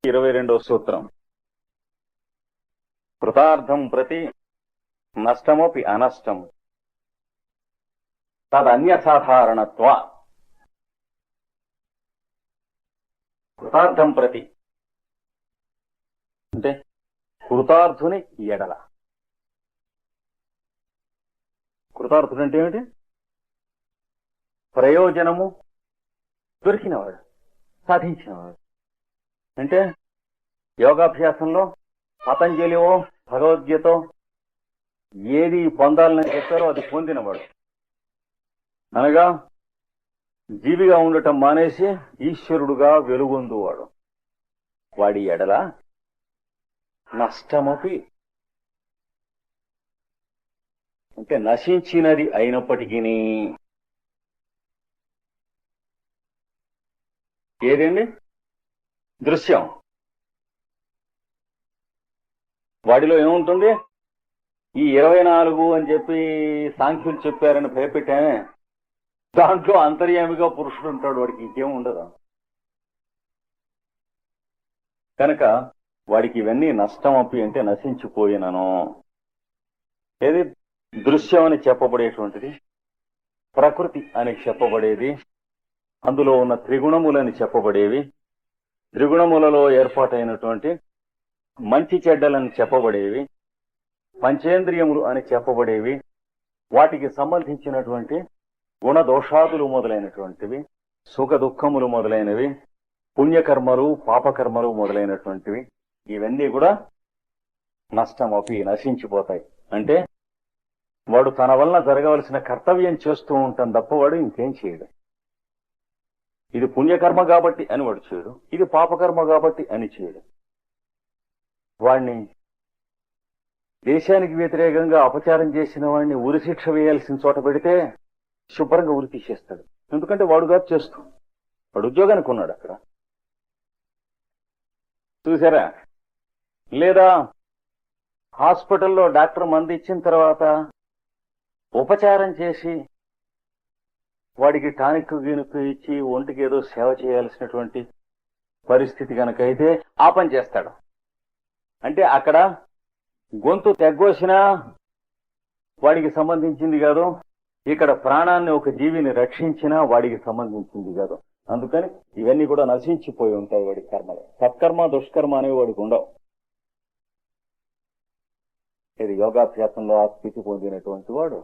22వ సూత్రం. కృతార్థం ప్రతి నష్టమపి అనష్టం తదన్యసాధారణత్వ. కృతార్థం ప్రతి అంటే కృతార్థుని ఎడల. కృతార్థుడు అంటే ఏమిటి? ప్రయోజనము దొరికినవాడు, సాధించినవాడు. అంటే యోగాభ్యాసంలో పతంజలివో భగవద్గీతో ఏది పొందాలని చెప్పారో అది పొందినవాడు. అనగా జీవిగా ఉండటం మానేసి ఈశ్వరుడుగా వెలుగొందువాడు. వాడి ఎడల నష్టమపి అంటే నశించినది అయినప్పటికీ ఏదండి? దృశ్యం. వాడిలో ఏముంటుంది? ఈ 24 అని చెప్పి సాంఖ్యులు చెప్పారని భయపెట్టానే, దాంట్లో అంతర్యామిగా పురుషుడు ఉంటాడు. వాడికి ఇంకేం ఉండదు. కనుక వాడికి ఇవన్నీ నష్టం అప్పి అంటే నశించిపోయినను. ఏది? దృశ్యం అని చెప్పబడేటువంటిది, ప్రకృతి అని చెప్పబడేది, అందులో ఉన్న త్రిగుణములని చెప్పబడేవి, త్రిగుణములలో ఏర్పాటైనటువంటి మంచి చెడ్డలని చెప్పబడేవి, పంచేంద్రియములు అని చెప్పబడేవి, వాటికి సంబంధించినటువంటి గుణదోషాదులు మొదలైనటువంటివి, సుఖ దుఃఖములు మొదలైనవి, పుణ్యకర్మలు పాపకర్మలు మొదలైనటువంటివి, ఇవన్నీ కూడా నష్టం అపి నశించిపోతాయి. అంటే వాడు తన వలన జరగవలసిన కర్తవ్యం చేస్తూ ఉంటాం తప్ప వాడు ఇంకేం చేయడు. ఇది పుణ్యకర్మ కాబట్టి అని వాడు చేయడు, ఇది పాపకర్మ కాబట్టి అని చేయడు. వాణ్ణి దేశానికి వ్యతిరేకంగా అపచారం చేసిన వాడిని ఉరి శిక్ష వేయాల్సిన చోట పెడితే శుభ్రంగా ఉరి తీసేస్తాడు. ఎందుకంటే వాడుగా చేస్తూ వాడు ఉద్యోగానికి ఉన్నాడు అక్కడ. చూసారా? లేదా హాస్పిటల్లో డాక్టర్ మందు ఇచ్చిన తర్వాత ఉపచారం చేసి వాడికి టానిక్ గినుకు ఇచ్చి ఒంటికి ఏదో సేవ చేయాల్సినటువంటి పరిస్థితి కనుకైతే ఆ పని చేస్తాడు. అంటే అక్కడ గొంతు తెగ్గోసినా వాడికి సంబంధించింది కాదు, ఇక్కడ ప్రాణాన్ని ఒక జీవిని రక్షించినా వాడికి సంబంధించింది కాదు. అందుకని ఇవన్నీ కూడా నశించిపోయి ఉంటాయి వాడి కర్మలు. సత్కర్మ దుష్కర్మ అనేవి వాడికి ఉండవు. ఇది యోగాభ్యాసంలో ఆ స్థితి పొందినటువంటి వాడు.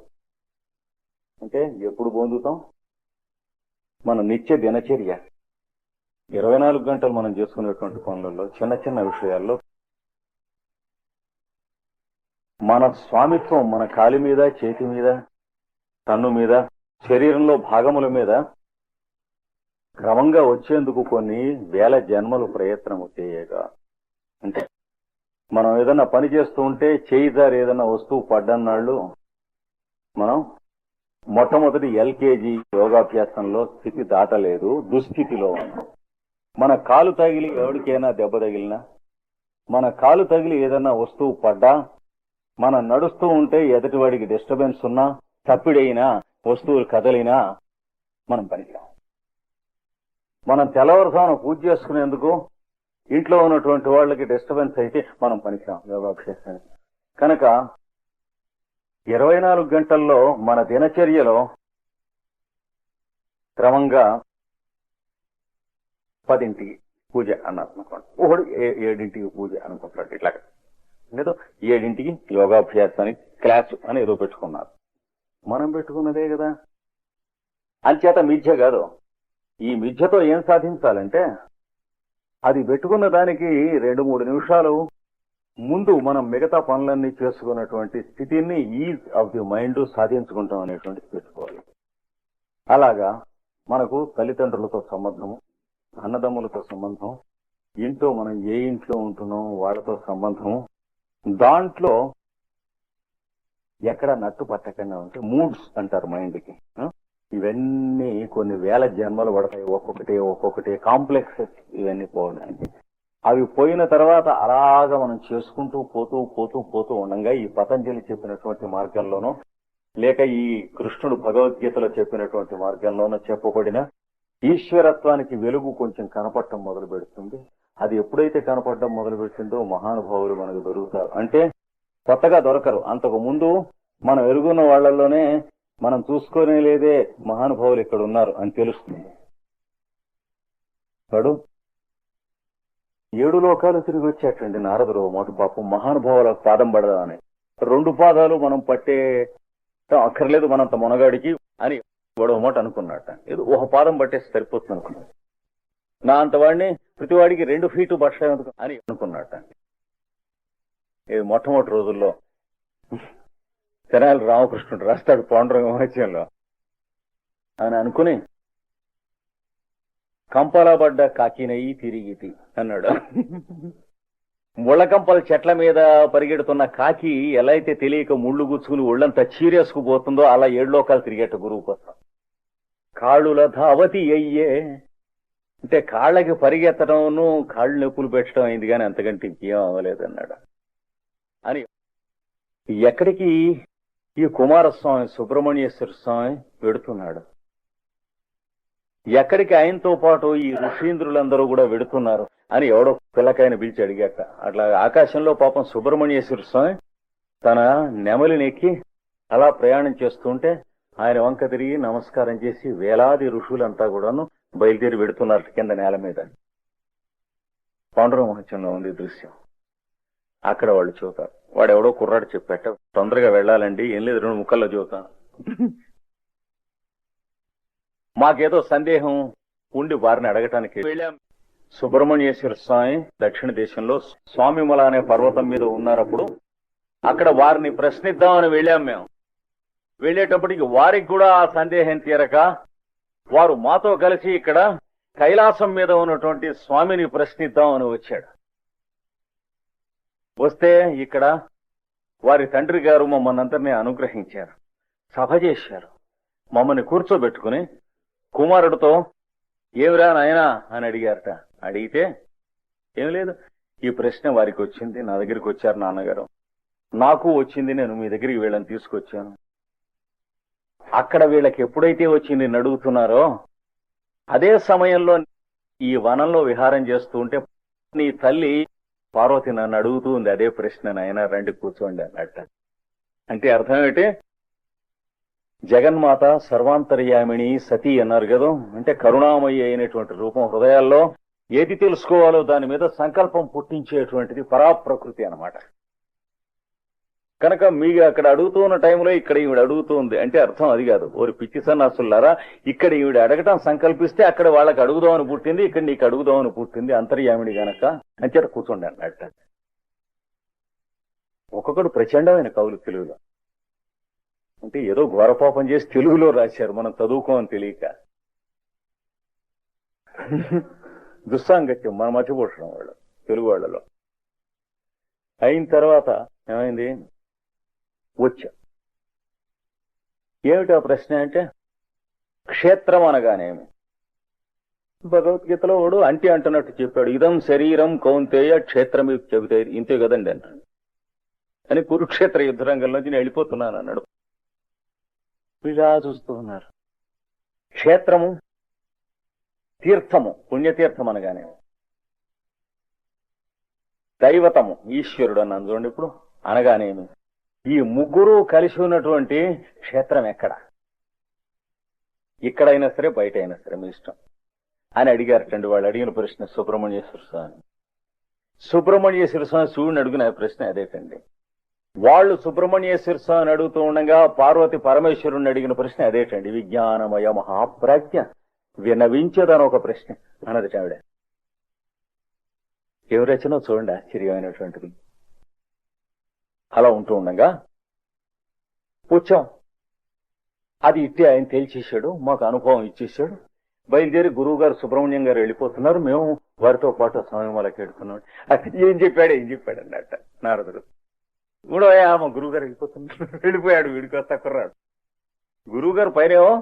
అంటే ఎప్పుడు పొందుతాం? మన నిత్య దినచర్య 24 గంటలు మనం చేసుకునేటువంటి పనులలో చిన్న చిన్న విషయాల్లో మన స్వామిత్వం మన కాలి మీద, చేతి మీద, తన్ను మీద, శరీరంలో భాగముల మీద క్రమంగా వచ్చేందుకు కొన్ని వేల జన్మలు ప్రయత్నము చేయగా. అంటే మనం ఏదన్నా పని చేస్తూ ఉంటే చేయి జారి ఏదన్నా వస్తువు పడ్డన్నాళ్ళు మనం మొట్టమొదటి LKG యోగాభ్యాసంలో స్థితి దాటలేదు, దుస్థితిలో ఉన్నాం. మన కాలు తగిలి ఎవరికైనా దెబ్బ తగిలినా, మన కాలు తగిలి ఏదన్నా వస్తువు పడ్డా, మనం నడుస్తూ ఉంటే ఎదుటివాడికి డిస్టర్బెన్స్ ఉన్నా, తప్పిడైనా, వస్తువులు కదలినా మనం పనికిరాం. మనం తెల్లవారుజామున పూజ చేసుకునేందుకు ఇంట్లో ఉన్నటువంటి వాళ్ళకి డిస్టర్బెన్స్ అయితే మనం పనికిరాం యోగాభ్యాసానికి. కనుక 24 గంటల్లో మన దినచర్యలో క్రమంగా 10ంటికి పూజ అన్నారు అనుకోండి, ఒకడు 7ంటికి పూజ అనుకుంటాడు. ఇట్లాగా ఏదో 7ంటికి యోగాభ్యాసానికి క్లాసు అని ఏదో పెట్టుకున్నారు. మనం పెట్టుకున్నదే కదా. అంచేత మిథ్య కాదు. ఈ మిథ్యతో ఏం సాధించాలంటే అది పెట్టుకున్న దానికి 2-3 నిమిషాలు ముందు మనం మిగతా పనులన్నీ చేసుకున్నటువంటి స్థితిని ఈజ్ ఆఫ్ ది మైండ్ సాధించుకుంటాం అనేటువంటిది పెట్టుకోవాలి. అలాగా మనకు తల్లిదండ్రులతో సంబంధము, అన్నదమ్ములతో సంబంధం, ఇంట్లో మనం ఏ ఇంట్లో ఉంటున్నాం వాళ్ళతో సంబంధము, దాంట్లో ఎక్కడ నట్టు పట్టకుండా ఉంటే మూడ్స్ అంటారు మైండ్కి. ఇవన్నీ కొన్ని వేల జన్మలు పడతాయి. ఒక్కొక్కటి కాంప్లెక్సెస్ ఇవన్నీ పోవడానికి. అవి పోయిన తర్వాత అలాగ మనం చేసుకుంటూ పోతూ ఉండగా ఈ పతంజలి చెప్పినటువంటి మార్గంలోనో లేక ఈ కృష్ణుడు భగవద్గీతలో చెప్పినటువంటి మార్గంలోనో చెప్పబడిన ఈశ్వరత్వానికి వెలుగు కొంచెం కనపడటం మొదలు పెడుతుంది. అది ఎప్పుడైతే కనపడటం మొదలు పెట్టిందో మహానుభావులు మనకు దొరుకుతారు. అంటే కొత్తగా దొరకరు. అంతకు ముందు మనం ఎరుగున్న వాళ్లలోనే మనం చూసుకునే లేదే మహానుభావులు ఇక్కడ ఉన్నారు అని తెలుస్తుంది. వాడు 7 లోకాలు తిరిగి వచ్చేటండి నారదుడు. మొదటి పాపం మహానుభావుల పాదం పడదామని 2 పాదాలు మనం పట్టే అక్కర్లేదు మనంత మునగాడికి అని వాడు మాట అనుకున్నట్ట. ఏదో ఒక పాదం పట్టేసి సరిపోతుంది అనుకున్నాడు. నా అంతవాడిని ప్రతివాడికి 2 ఫీటు బట్ట అని అనుకున్నట్ట. ఇది మొట్టమొదటి రోజుల్లో తెనాలి రామకృష్ణుడు రాస్తాడు పాండురంగ మహత్యంలో. అని అనుకుని కంపలబడ్డ కాకినయి తిరిగితి అన్నాడు. ముళ్ళకంపల చెట్ల మీద పరిగెడుతున్న కాకి ఎలా అయితే తెలియక ముళ్ళు గుచ్చుకుని ఒళ్ళంతా చీరేసుకుపోతుందో అలా 7 లోకాలు తిరిగేట గురువు కోసం. కాళ్ళుల ధావతి అయ్యే అంటే కాళ్ళకి పరిగెత్తడంను కాళ్ళు నొప్పులు పెట్టడం అయింది కానీ అంతకంటే ఇంకేం అవ్వలేదన్నాడు. అని ఎక్కడికి ఈ కుమారస్వామి సుబ్రహ్మణ్యేశ్వర స్వామి వెడుతున్నాడు, ఎక్కడికి ఆయనతో పాటు ఈ ఋషీంద్రులందరూ కూడా వెడుతున్నారు అని ఎవడో పిల్లకాయని పిలిచి అడిగాట. అట్లా ఆకాశంలో పాపం సుబ్రహ్మణ్యేశ్వర స్వామి తన నెమలినెక్కి అలా ప్రయాణం చేస్తుంటే ఆయన వంక తిరిగి నమస్కారం చేసి వేలాది ఋషులంతా కూడాను బయలుదేరి వెడుతున్నారు కింద నేల మీద. పాండురంగ మహత్యంలో ఉంది దృశ్యం. అక్కడ వాళ్ళు చూతారు. వాడెవడో కుర్రాడు చెప్పాట, తొందరగా వెళ్ళాలండి, ఏం లేదు 2 ముక్కల్లో చూతాను. మాకేదో సందేహం ఉండి వారిని అడగటానికి వెళ్ళాం. సుబ్రహ్మణ్యేశ్వర స్వామి దక్షిణ దేశంలో స్వామిమల అనే పర్వతం మీద ఉన్నారప్పుడు అక్కడ వారిని ప్రశ్నిద్దామని వెళ్ళాం మేము. వెళ్ళేటప్పటికి వారికి కూడా ఆ సందేహం తీరక వారు మాతో కలిసి ఇక్కడ కైలాసం మీద ఉన్నటువంటి స్వామిని ప్రశ్నిద్దామని వచ్చాడు. వస్తే ఇక్కడ వారి తండ్రి గారు మమ్మల్ని అందరినీ అనుగ్రహించారు, సభ చేశారు. మమ్మల్ని కూర్చోబెట్టుకుని కుమారుడితో ఏమిరా నాయనా అని అడిగారట. అడిగితే ఏం లేదు, ఈ ప్రశ్న వారికి వచ్చింది, నా దగ్గరికి వచ్చారు నాన్నగారు, నాకు వచ్చింది, నేను మీ దగ్గరికి వీళ్ళని తీసుకొచ్చాను. అక్కడ వీళ్ళకి ఎప్పుడైతే వచ్చి నిన్ను అడుగుతున్నారో అదే సమయంలో ఈ వనంలో విహారం చేస్తూ ఉంటే నీ తల్లి పార్వతి నన్ను అడుగుతూ ఉంది అదే ప్రశ్న, నాయన రండి కూర్చోండి అన్నట్ట. అంటే అర్థం ఏంటి, జగన్మాత సర్వాంతర్యామిణి సతీ అన్నారు కదా. అంటే కరుణామయ్యి అయినటువంటి రూపం హృదయాల్లో ఏది తెలుసుకోవాలో దాని మీద సంకల్పం పుట్టించేటువంటిది పరాప్రకృతి అన్నమాట. కనుక మీకు అక్కడ అడుగుతూ ఉన్న టైంలో ఇక్కడ ఈవిడ అడుగుతుంది అంటే అర్థం అది కాదు. ఓరి పిచ్చి సన్నాసులారా, ఇక్కడ ఈవిడ అడగటం సంకల్పిస్తే అక్కడ వాళ్ళకి అడుగుదామని పుట్టింది, ఇక్కడ నీకు అడుగుదామని పుట్టింది అంతర్యామిడి గనక అంచేత కూర్చోండి అన్నట్ట. ఒక్కొక్కడు ప్రచండమైన కవులు తెలుగులో. అంటే ఏదో ఘోరపాపం చేసి తెలుగులో రాశారు, మనం చదువుకోమని తెలియక. దుస్సాంగత్యం మనం మర్చిపోతున్నాం వాళ్ళు తెలుగు వాళ్ళలో. అయిన తర్వాత ఏమైంది, వచ్చా ఏమిటా ప్రశ్న అంటే క్షేత్రం అనగానేమి. భగవద్గీతలో వాడు అంటే అంటున్నట్టు చెప్పాడు, ఇదం శరీరం కౌంతేయ క్షేత్రం చెబితే ఇంతే కదండి అన్నాడు. అని కురుక్షేత్ర యుద్ధరంగంలోంచి నేను వెళ్ళిపోతున్నాను అన్నాడు. ఇలా చూస్తూ ఉన్నారు. క్షేత్రము తీర్థము, పుణ్యతీర్థం అనగానే దైవతము ఈశ్వరుడు అన్నాను చూడండి. ఇప్పుడు అనగానేమి ఈ ముగ్గురు కలిసి ఉన్నటువంటి క్షేత్రం ఎక్కడ, ఇక్కడైనా సరే బయట అయినా సరే మీ ఇష్టం అని అడిగారటండి. వాళ్ళు అడిగిన ప్రశ్న సుబ్రహ్మణ్యేశ్వర స్వామి. సుబ్రహ్మణ్యేశ్వర స్వామి శివుడిని అడిగిన ప్రశ్న అదేటండి. వాళ్ళు సుబ్రహ్మణ్యేశ్వర స్వామిని అడుగుతూ ఉండగా పార్వతి పరమేశ్వరుణ్ణి అడిగిన ప్రశ్న అదేటండి. విజ్ఞానమయ మహాప్రాజ్ఞ వినవించదని ఒక ప్రశ్న అన్నది ఆవిడ. ఏం రచనో చూడండి, ఆశ్చర్యమైనటువంటిది. అలా ఉంటూ ఉండగా పుచ్చం అది ఇట్టి ఆయన తేల్చేశాడు, మాకు అనుభవం ఇచ్చేసాడు. బయలుదేరి గురువు గారు సుబ్రహ్మణ్యం గారు వెళ్ళిపోతున్నారు, మేము వారితో పాటు సమయంలోకి వెళ్తున్నాం. ఏం చెప్పాడు అన్నట్ట నారదుడు. కూడా మా గురువు గారు వెళ్ళిపోతున్నారు, వెళ్ళిపోయాడు. వీడికి వస్తా కుర్రాడు. గురువు గారు పైనేమో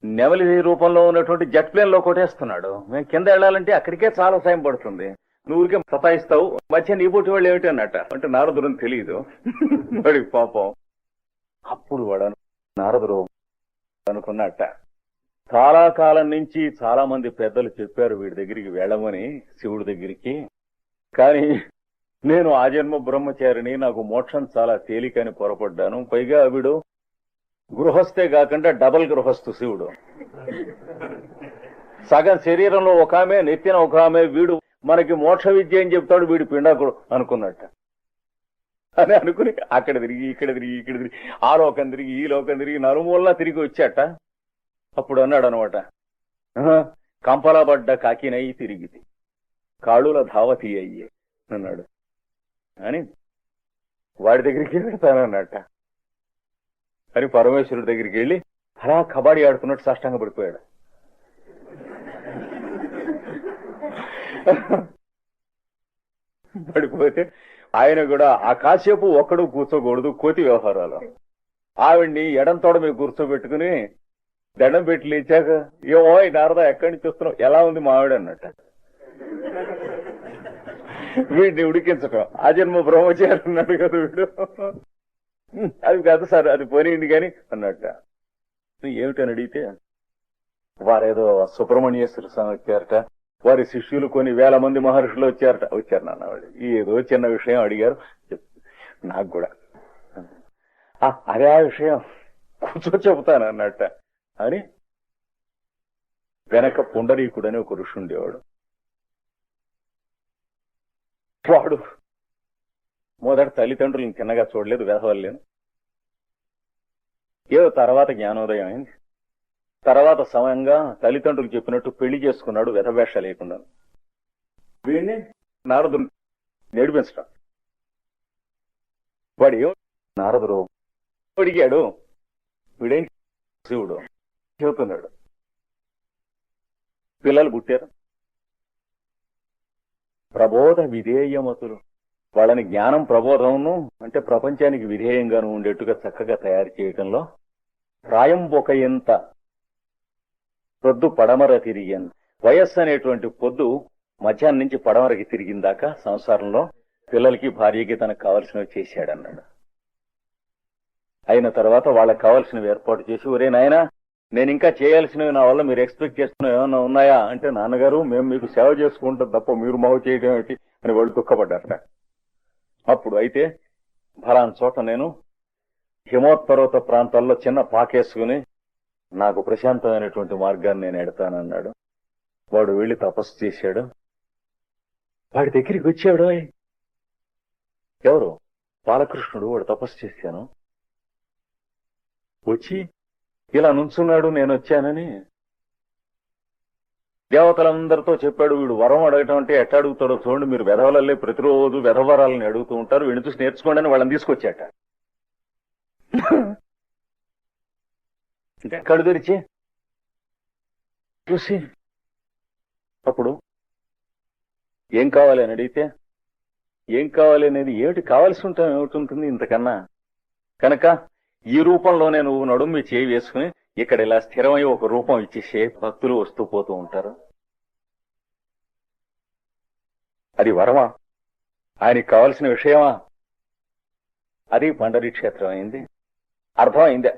నెమలి రూపంలో ఉన్నటువంటి జెట్ ప్లేన్ లో కొట్టేస్తున్నాడు. మేము కింద వెళ్ళాలంటే అక్కడికే చాలా సమయం పడుతుంది, నువ్వు ఊరికే సతాయిస్తావు, మధ్య నీ పోటీ వాళ్ళు ఏమిటి అన్నట్ట. అంటే నారదుడిని తెలియదు వాడికి పాపం. అప్పుడు వాడు నారదుడు అనుకున్నట్ట, చాలా కాలం నుంచి చాలా మంది పెద్దలు చెప్పారు వీడి దగ్గరికి వెళ్ళమని, శివుడి దగ్గరికి. కానీ నేను ఆ జన్మ బ్రహ్మచారిని, నాకు మోక్షం చాలా తేలికని పొరపడ్డాను. పైగా వీడు గృహస్థే కాకుండా డబల్ గృహస్థు శివుడు. సగం శరీరంలో ఒక ఆమె, నెత్తిన ఒక ఆమె. వీడు మనకి మోక్ష విద్య అని చెప్తాడు, వీడు పిండాకుడు అనుకున్నట్ట. అని అనుకుని అక్కడ తిరిగి ఇక్కడ తిరిగి ఇక్కడ తిరిగి ఆ లోకం తిరిగి ఈ లోకం తిరిగి నలుమూలలా తిరిగి వచ్చాట. అప్పుడు అన్నాడు అనమాట, కంపలబడ్డ కాకినై తిరిగితి కాళుల ధావతి అయ్యే అన్నాడు. అని వాడి దగ్గరికి వెళ్తానన్నట్ట. అని పరమేశ్వరుడి దగ్గరికి వెళ్ళి అలా కబడ్డీ ఆడుతున్నట్టు సాష్టాంగ పడిపోయాడు. పడిపోతే ఆయన కూడా ఆ కాసేపు ఒక్కడు కూర్చోకూడదు, కోతి వ్యవహారాలు. ఆవిడ్ని ఎడం తోడ మీద కూర్చోబెట్టుకుని దండం పెట్టి లేచాక, ఏమో నారదా ఎక్కడి నుంచి వస్తున్నావు, ఎలా ఉంది మా ఆవిడ అన్నట్ట. వీడిని ఉడికించటం. ఆ జన్మ బ్రహ్మచారి అన్నాడు కదా వీడు. అది కాదు సార్, అది పోనీయండి కానీ అన్నట్ట. ఏమిటని అడిగితే వారేదో సుబ్రహ్మణ్యేశ్వర స్వామి వచ్చారట, వారి శిష్యులు కొన్ని వేల మంది మహర్షులు వచ్చారు నాన్న. వాడు ఏదో చిన్న విషయం అడిగారు, నాకు కూడా అదే ఆ విషయం కూర్చో చెబుతాను అన్నట్ట. అని వెనక పుండరీకుడు అని ఒక ఋషి ఉండేవాడు. వాడు మొదట తల్లిదండ్రులను చిన్నగా చూడలేదు, వెధవలేను. ఏదో తర్వాత జ్ఞానోదయం అయింది. తర్వాత సమయంగా తల్లిదండ్రులు చెప్పినట్టు పెళ్లి చేసుకున్నాడు, వెధవేష లేకుండా. వీడిని నారదుడు నేర్పించడం. వాడు ఏం నారదుడు అడిగాడు, వీడేం శివుడు చెబుతున్నాడు. పిల్లలు పుట్టారు, ప్రబోధ విధేయమతులు. వాళ్ళని జ్ఞానం ప్రబోధమును అంటే ప్రపంచానికి విధేయంగాను ఉండేట్టుగా చక్కగా తయారు చేయటంలో ప్రాయం ఒక ఎంత పొద్దు పడమర తిరిగాను. వయస్సు అనేటువంటి పొద్దు మధ్యాహ్నం నుంచి పడమరకి తిరిగిందాకా సంసారంలో పిల్లలకి భార్యకి తనకు కావలసినవి చేశాడన్నాడు. అయిన తర్వాత వాళ్ళకి కావాల్సినవి ఏర్పాటు చేసి, ఒరే నాయనా నేను ఇంకా చేయాల్సినవి నా వల్ల మీరు ఎక్స్పెక్ట్ చేస్తున్న ఏమన్నా ఉన్నాయా అంటే, నాన్నగారు మేము మీకు సేవ చేసుకుంటాం తప్ప మీరు మాకు చేయడం ఏంటి అని వాళ్ళు దుఃఖపడ్డారట. అప్పుడు అయితే ఫలానా చోట నేను హిమోత్పర్వత ప్రాంతాల్లో చిన్న పాకేసుకుని నాకు ప్రశాంతమైనటువంటి మార్గాన్ని నేను ఎడతానన్నాడు. వాడు వెళ్లి తపస్సు చేశాడు. వాడి దగ్గరికి వచ్చాడు ఎవరు, బాలకృష్ణుడు. వాడు తపస్సు చేశాను, వచ్చి ఇలా నుంచున్నాడు, నేను వచ్చానని దేవతలందరితో చెప్పాడు. వీడు వరం అడగటం అంటే ఎట్లా అడుగుతాడో చూడండి, మీరు వెధవలల్లే ప్రతిరోజు వెధవరాలని అడుగుతూ ఉంటారు, వీడిని చూసి నేర్చుకోండి అని వాళ్ళని తీసుకొచ్చాట. అంటే కళ్ళు తెరిచి చూసి అప్పుడు ఏం కావాలి అని అడిగితే, ఏం కావాలి అనేది ఏమిటి, కావాల్సి ఉంటాం ఏమిటి ఇంతకన్నా, కనుక ఈ రూపంలోనే నువ్వు నడుము చేయి వేసుకుని ఇక్కడ ఇలా స్థిరమై ఒక రూపం ఇచ్చేసే భక్తులు వస్తూ పోతూ ఉంటారు. అది వరమా, ఆయనకి కావలసిన విషయమా? అది పండరీ క్షేత్రం అయింది. అర్థమైందే.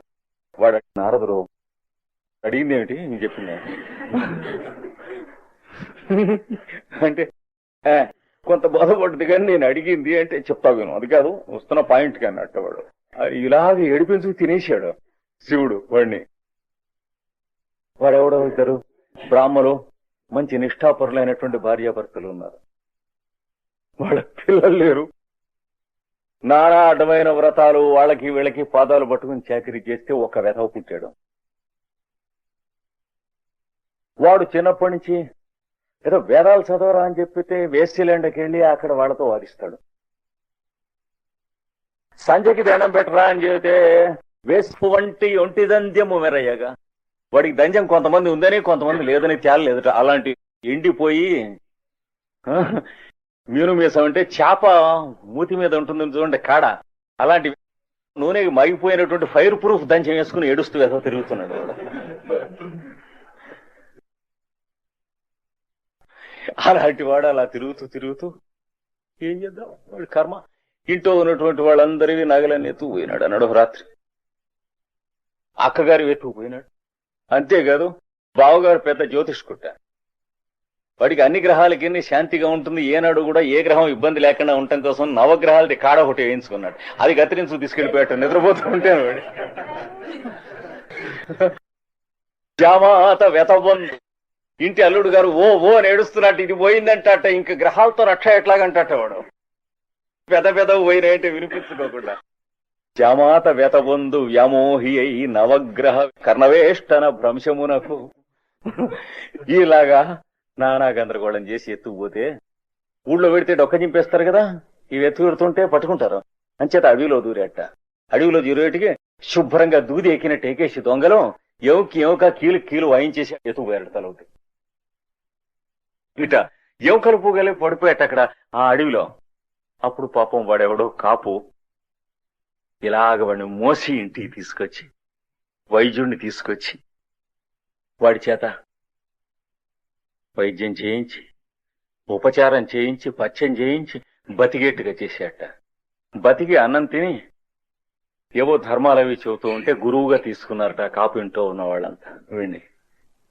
వాడు నారదుడు అడిగింది ఏమిటి, నేను చెప్పింది అంటే కొంత బాధపడ్డది కానీ నేను అడిగింది అంటే చెప్తా విను, అది కాదు వస్తున్న పాయింట్ కానీ అట్ట. వాడు ఇలాగ ఏడిపించుకు తినేశాడు శివుడు వాడిని. వాడెవడో ఇద్దరు బ్రాహ్మలు, మంచి నిష్ఠాపరులైనటువంటి భార్యాభర్తలు ఉన్నారు. వాళ్ళ పిల్లలు లేరు. నానా అడ్డమైన వ్రతాలు, వాళ్ళకి వీళ్ళకి పాదాలు పట్టుకుని చాకరీ చేస్తే ఒక వెధవ పుట్టాడు. వాడు చిన్నప్పటి నుంచి ఏదో వేదాలు చదవరా అని చెప్పితే వేస్టిల్యాండ్కి వెళ్ళి అక్కడ వాళ్ళతో వాదిస్తాడు. సంజకి దండం పెట్టరా అని చెబితే వేస్పు వంటి ఒంటి దంద్యము మెరయ్యగా, వాడికి దంజం కొంతమంది ఉందని కొంతమంది లేదని తేలలేదట. అలాంటి ఎండిపోయి మీను మీసం అంటే చేప మూతి మీద ఉంటుంది చూడండి కాడ, అలాంటి నూనె మగిపోయినటువంటి ఫైర్ ప్రూఫ్ దంచం వేసుకుని ఏడుస్తూ ఏదో తిరుగుతున్నాడు. అలాంటి వాడు అలా తిరుగుతూ ఏం చేద్దాం, వాడి కర్మ. ఇంట్లో ఉన్నటువంటి వాళ్ళందరివి నగలన్నీ ఎత్తుకుపోయినాడు అన్నాడు రాత్రి. అక్కగారి ఎత్తుకుపోయినాడు. అంతేకాదు బావగారు పెద్ద జ్యోతిష్కుట్ట. వాడికి అన్ని గ్రహాలకి శాంతిగా ఉంటుంది, ఏనాడు కూడా ఏ గ్రహం ఇబ్బంది లేకుండా ఉండటం కోసం నవగ్రహాలది కాడ ఒకటి వేయించుకున్నాడు. అది కత్తిరించి తీసుకెళ్లిపోయాడు నిద్రపోతూ ఉంటే. వాడి జామాత వెతబంధు ఇంటి అల్లుడు గారు ఓ ఓ అని ఏడుస్తున్నట్టు, ఇది పోయిందంట. ఇంక గ్రహాలతో రక్ష ఎట్లాగంటట వాడు. పెద పోయినాయంటే వినిపించుకోకుండా. జామాత వెతబంధు వ్యామోహి అయి నవగ్రహ కర్ణవేష్టన భ్రంశమునకు. ఇలాగా నానా గందరగోళం చేసి ఎత్తుకుపోతే ఊళ్ళో పెడితే డొక్క చింపేస్తారు కదా, ఇవి ఎత్తు పెడుతుంటే పట్టుకుంటారు. అంచేత అడవిలో దూరేట. అడవిలో దూరేటికి శుభ్రంగా దూది ఎక్కినట్టు ఎక్కేసి దొంగలు ఎముక కీలు వాయించేసి ఎత్తుకుపోయాడు తలవుతి. ఇట ఎముకలు పూగలే పడిపోయాట అక్కడ ఆ అడవిలో. అప్పుడు పాపం వాడెవడో కాపు ఇలాగ వాడిని మోసి ఇంటికి తీసుకొచ్చి వైద్యుడిని తీసుకొచ్చి వాడి చేత వైద్యం చేయించి ఉపచారం చేయించి పచ్చం చేయించి బతికేట్టుగా చేశాట. బతికి అన్నం తిని ఏవో ధర్మాలు అవి చెబుతూ ఉంటే గురువుగా తీసుకున్నారట కాపు ఇంట్లో ఉన్న వాళ్ళంతా. వీడిని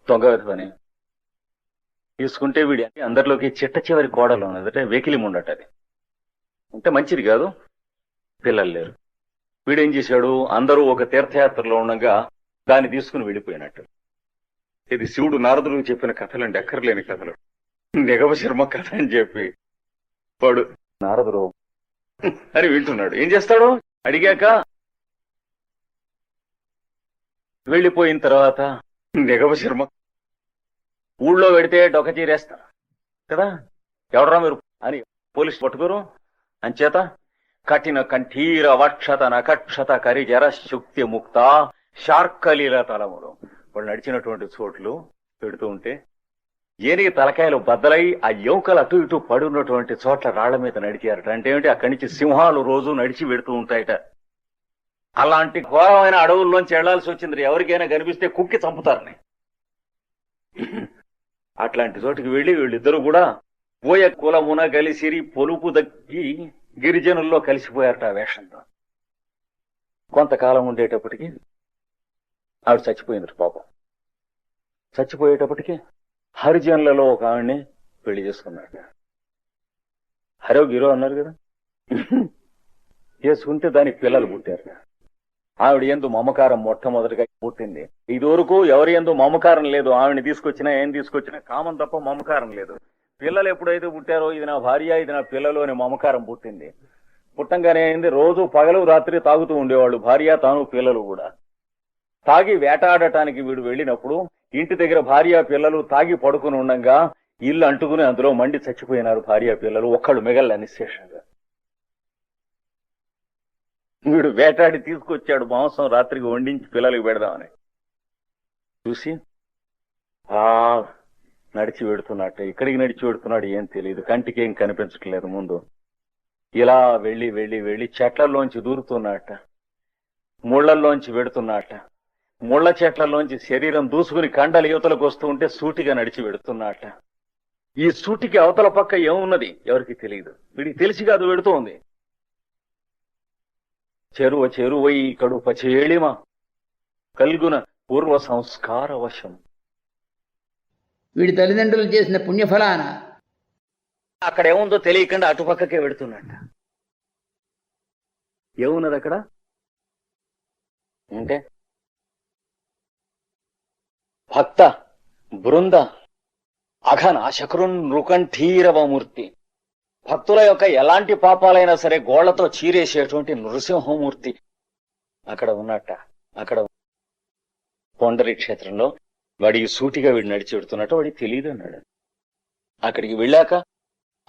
దొంగ పని తీసుకుంటే వీడి అందరిలోకి చిట్ట చివరి కోడలు ఉన్నదట, వెకిలి ముండట. అది అంటే మంచిది కాదు, పిల్లలు లేరు. వీడేం చేశాడు, అందరూ ఒక తీర్థయాత్రలో ఉండగా దాన్ని తీసుకుని వెళ్ళిపోయినట్టు. ఇది శివుడు నారదుడు చెప్పిన కథలండి, ఎక్కర్లేని కథలు. నిగమ శర్మ కథ అని చెప్పి వాడు నారదుడు అని వింటున్నాడు. ఏం చేస్తాడు, అడిగాక వెళ్ళిపోయిన తర్వాత నిగమ శర్మ ఊళ్ళో పెడితే డొక్క చీరేస్తారు కదా, ఎవడరా మీరు అని పోలీసు పట్టుకోరు. అంచేత కఠిన కంఠీర వక్షత నకక్షత కరిజర శుక్తి ముక్త శార్కలీల తలములు వాళ్ళు నడిచినటువంటి చోట్లు పెడుతూ ఉంటే ఏనికి తలకాయలు బద్దలై ఆ ఎముకలు అటు ఇటు పడున్నటువంటి చోట్ల రాళ్ల మీద నడిచారట. అంటే ఏమిటి, అక్కడి నుంచి సింహాలు రోజు నడిచి పెడుతూ ఉంటాయట. అలాంటి ఘోరమైన అడవుల్లోంచి వెళ్లాల్సి వచ్చింది. ఎవరికైనా కనిపిస్తే కుక్కి చంపుతారని. అట్లాంటి చోటికి వెళ్లి వీళ్ళిద్దరూ కూడా పోయ కులమున కలిసిరి పొలుపు దగ్గి గిరిజనుల్లో కలిసిపోయారట ఆ వేషంతో. కొంతకాలం ఉండేటప్పటికి ఆవిడ చచ్చిపోయింది పాపం. చచ్చిపోయేటప్పటికి హరిజనులలో ఒక ఆవిడ్ని పెళ్లి చేసుకున్నాడు. హరో గిరో అన్నారు కదా, చేసుకుంటే దానికి పిల్లలు పుట్టారు. ఆవిడ యందు మమకారం మొట్టమొదటిగా పుట్టింది. ఇదివరకు ఎవరి యందు మమకారం లేదు. ఆవిడని తీసుకొచ్చినా ఏం తీసుకొచ్చినా కామం తప్ప మమకారం లేదు. పిల్లలు ఎప్పుడైతే పుట్టారో ఇది నా భార్య ఇది నా పిల్లలు అనే మమకారం పుట్టింది. పుట్టంగానే అయింది, రోజు పగలు రాత్రి తాగుతూ ఉండేవాళ్ళు, భార్య తాను పిల్లలు కూడా. తాగి వేటాడటానికి వీడు వెళ్ళినప్పుడు ఇంటి దగ్గర భార్య పిల్లలు తాగి పడుకుని ఉండగా ఇల్లు అంటుకుని అందులో మండి చచ్చిపోయినారు భార్య పిల్లలు, ఒక్కళ్ళు మిగల నిశ్శేషంగా. వీడు వేటాడి తీసుకొచ్చాడు మాంసం, రాత్రికి వండించి పిల్లలకి పెడదామని. చూసి నడిచి పెడుతున్నట్ట. ఇక్కడికి నడిచి పెడుతున్నాడు ఏం తెలియదు, కంటికి ఏం కనిపించట్లేదు ముందు. ఇలా వెళ్ళి వెళ్ళి వెళ్ళి చెట్లలోంచి దూరుతున్నట్ట, ముళ్లల్లోంచి పెడుతున్నట్ట. ముళ్ల చెట్లలోంచి శరీరం దూసుకుని కండల యువతలకు వస్తూ ఉంటే సూటిగా నడిచి పెడుతున్నట్ట. ఈ సూటికి అవతల పక్క ఏమున్నది ఎవరికి తెలియదు, వీడికి తెలిసి కాదు పెడుతోంది. చెరువై కడుప చేళిమ కల్గున పూర్వ సంస్కార వశం. వీడి తల్లిదండ్రులు చేసిన పుణ్యఫలాన అక్కడ ఏముందో తెలియకుండా అటుపక్కకే పెడుతున్నట్ట. ఏమున్నది అక్కడ అంటే భక్త బృంద అఘన శకరున్ నృకంఠీరవమూర్తి. భక్తుల యొక్క ఎలాంటి పాపాలైనా సరే గోళ్లతో చీరేసేటువంటి నృసింహమూర్తి అక్కడ ఉన్నట్ట. అక్కడ పొండరి క్షేత్రంలో వాడికి సూటిగా వీడు నడిచి పెడుతున్నట్టు వాడికి తెలియదు అన్నాడు. అక్కడికి వెళ్ళాక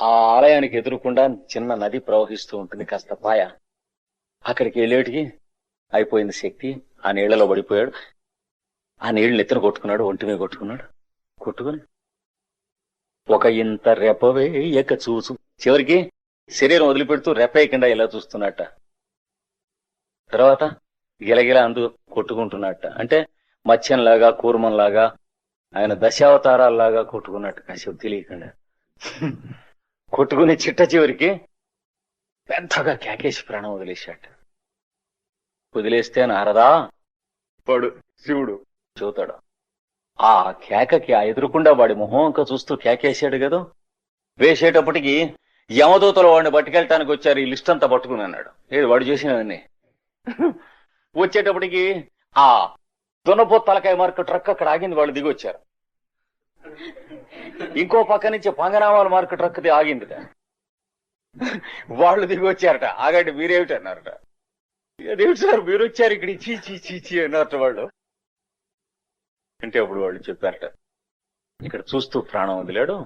ఆ ఆలయానికి ఎదురుకుండా చిన్న నది ప్రవహిస్తూ ఉంటుంది, కాస్త పాయ. అక్కడికి వెళ్ళేటికి అయిపోయింది శక్తి, ఆ నీళ్లలో పడిపోయాడు. ఆ నీళ్లు నెత్తిన కొట్టుకున్నాడు, ఒంటి మీద కొట్టుకున్నాడు. కొట్టుకుని ఒక ఇంత రెపవేయక చూసు చివరికి శరీరం వదిలిపెడుతూ రెప్పేయకుండా ఇలా చూస్తున్నట్ట. తర్వాత గిలగిల అందు కొట్టుకుంటున్నట్ట. అంటే మత్స్యంలాగా కూర్మంలాగా ఆయన దశావతారాల్లాగా కొట్టుకున్నట్టు కాసేపు తెలియకుండా కొట్టుకుని చిట్ట చివరికి పెద్దగా కేకేసి ప్రాణం వదిలేశాట. వదిలేస్తే నారదా పడు శివుడు చూతాడు. ఆ కేకకి ఆ ఎదురుకుండా వాడి మొహం ఇంకా చూస్తూ కేకేశాడు కదా, వేసేటప్పటికి యమదూతలు వాడిని పట్టుకెళ్ళటానికి వచ్చారు, ఈ లిస్ట్ అంతా పట్టుకుని అన్నాడు. ఏది వాడు చేసినవన్నీ. వచ్చేటప్పటికి ఆ దున్నపోతు తలకాయ మార్కు ట్రక్ అక్కడ ఆగింది, వాళ్ళు దిగి వచ్చారు. ఇంకో పక్క నుంచి పంగనామాల మార్కు ట్రక్ ఆగిందిట, వాళ్ళు దిగి వచ్చారట. ఆగండి మీరేమిటి అన్నారట. అదేమిటి సార్ మీరు వచ్చారు ఇక్కడ, చీ చీ చీ చీ అన్నారట వాళ్ళు. అంటే అప్పుడు వాళ్ళు చెప్పారట, ఇక్కడ చూస్తూ ప్రాణం వదిలాడు,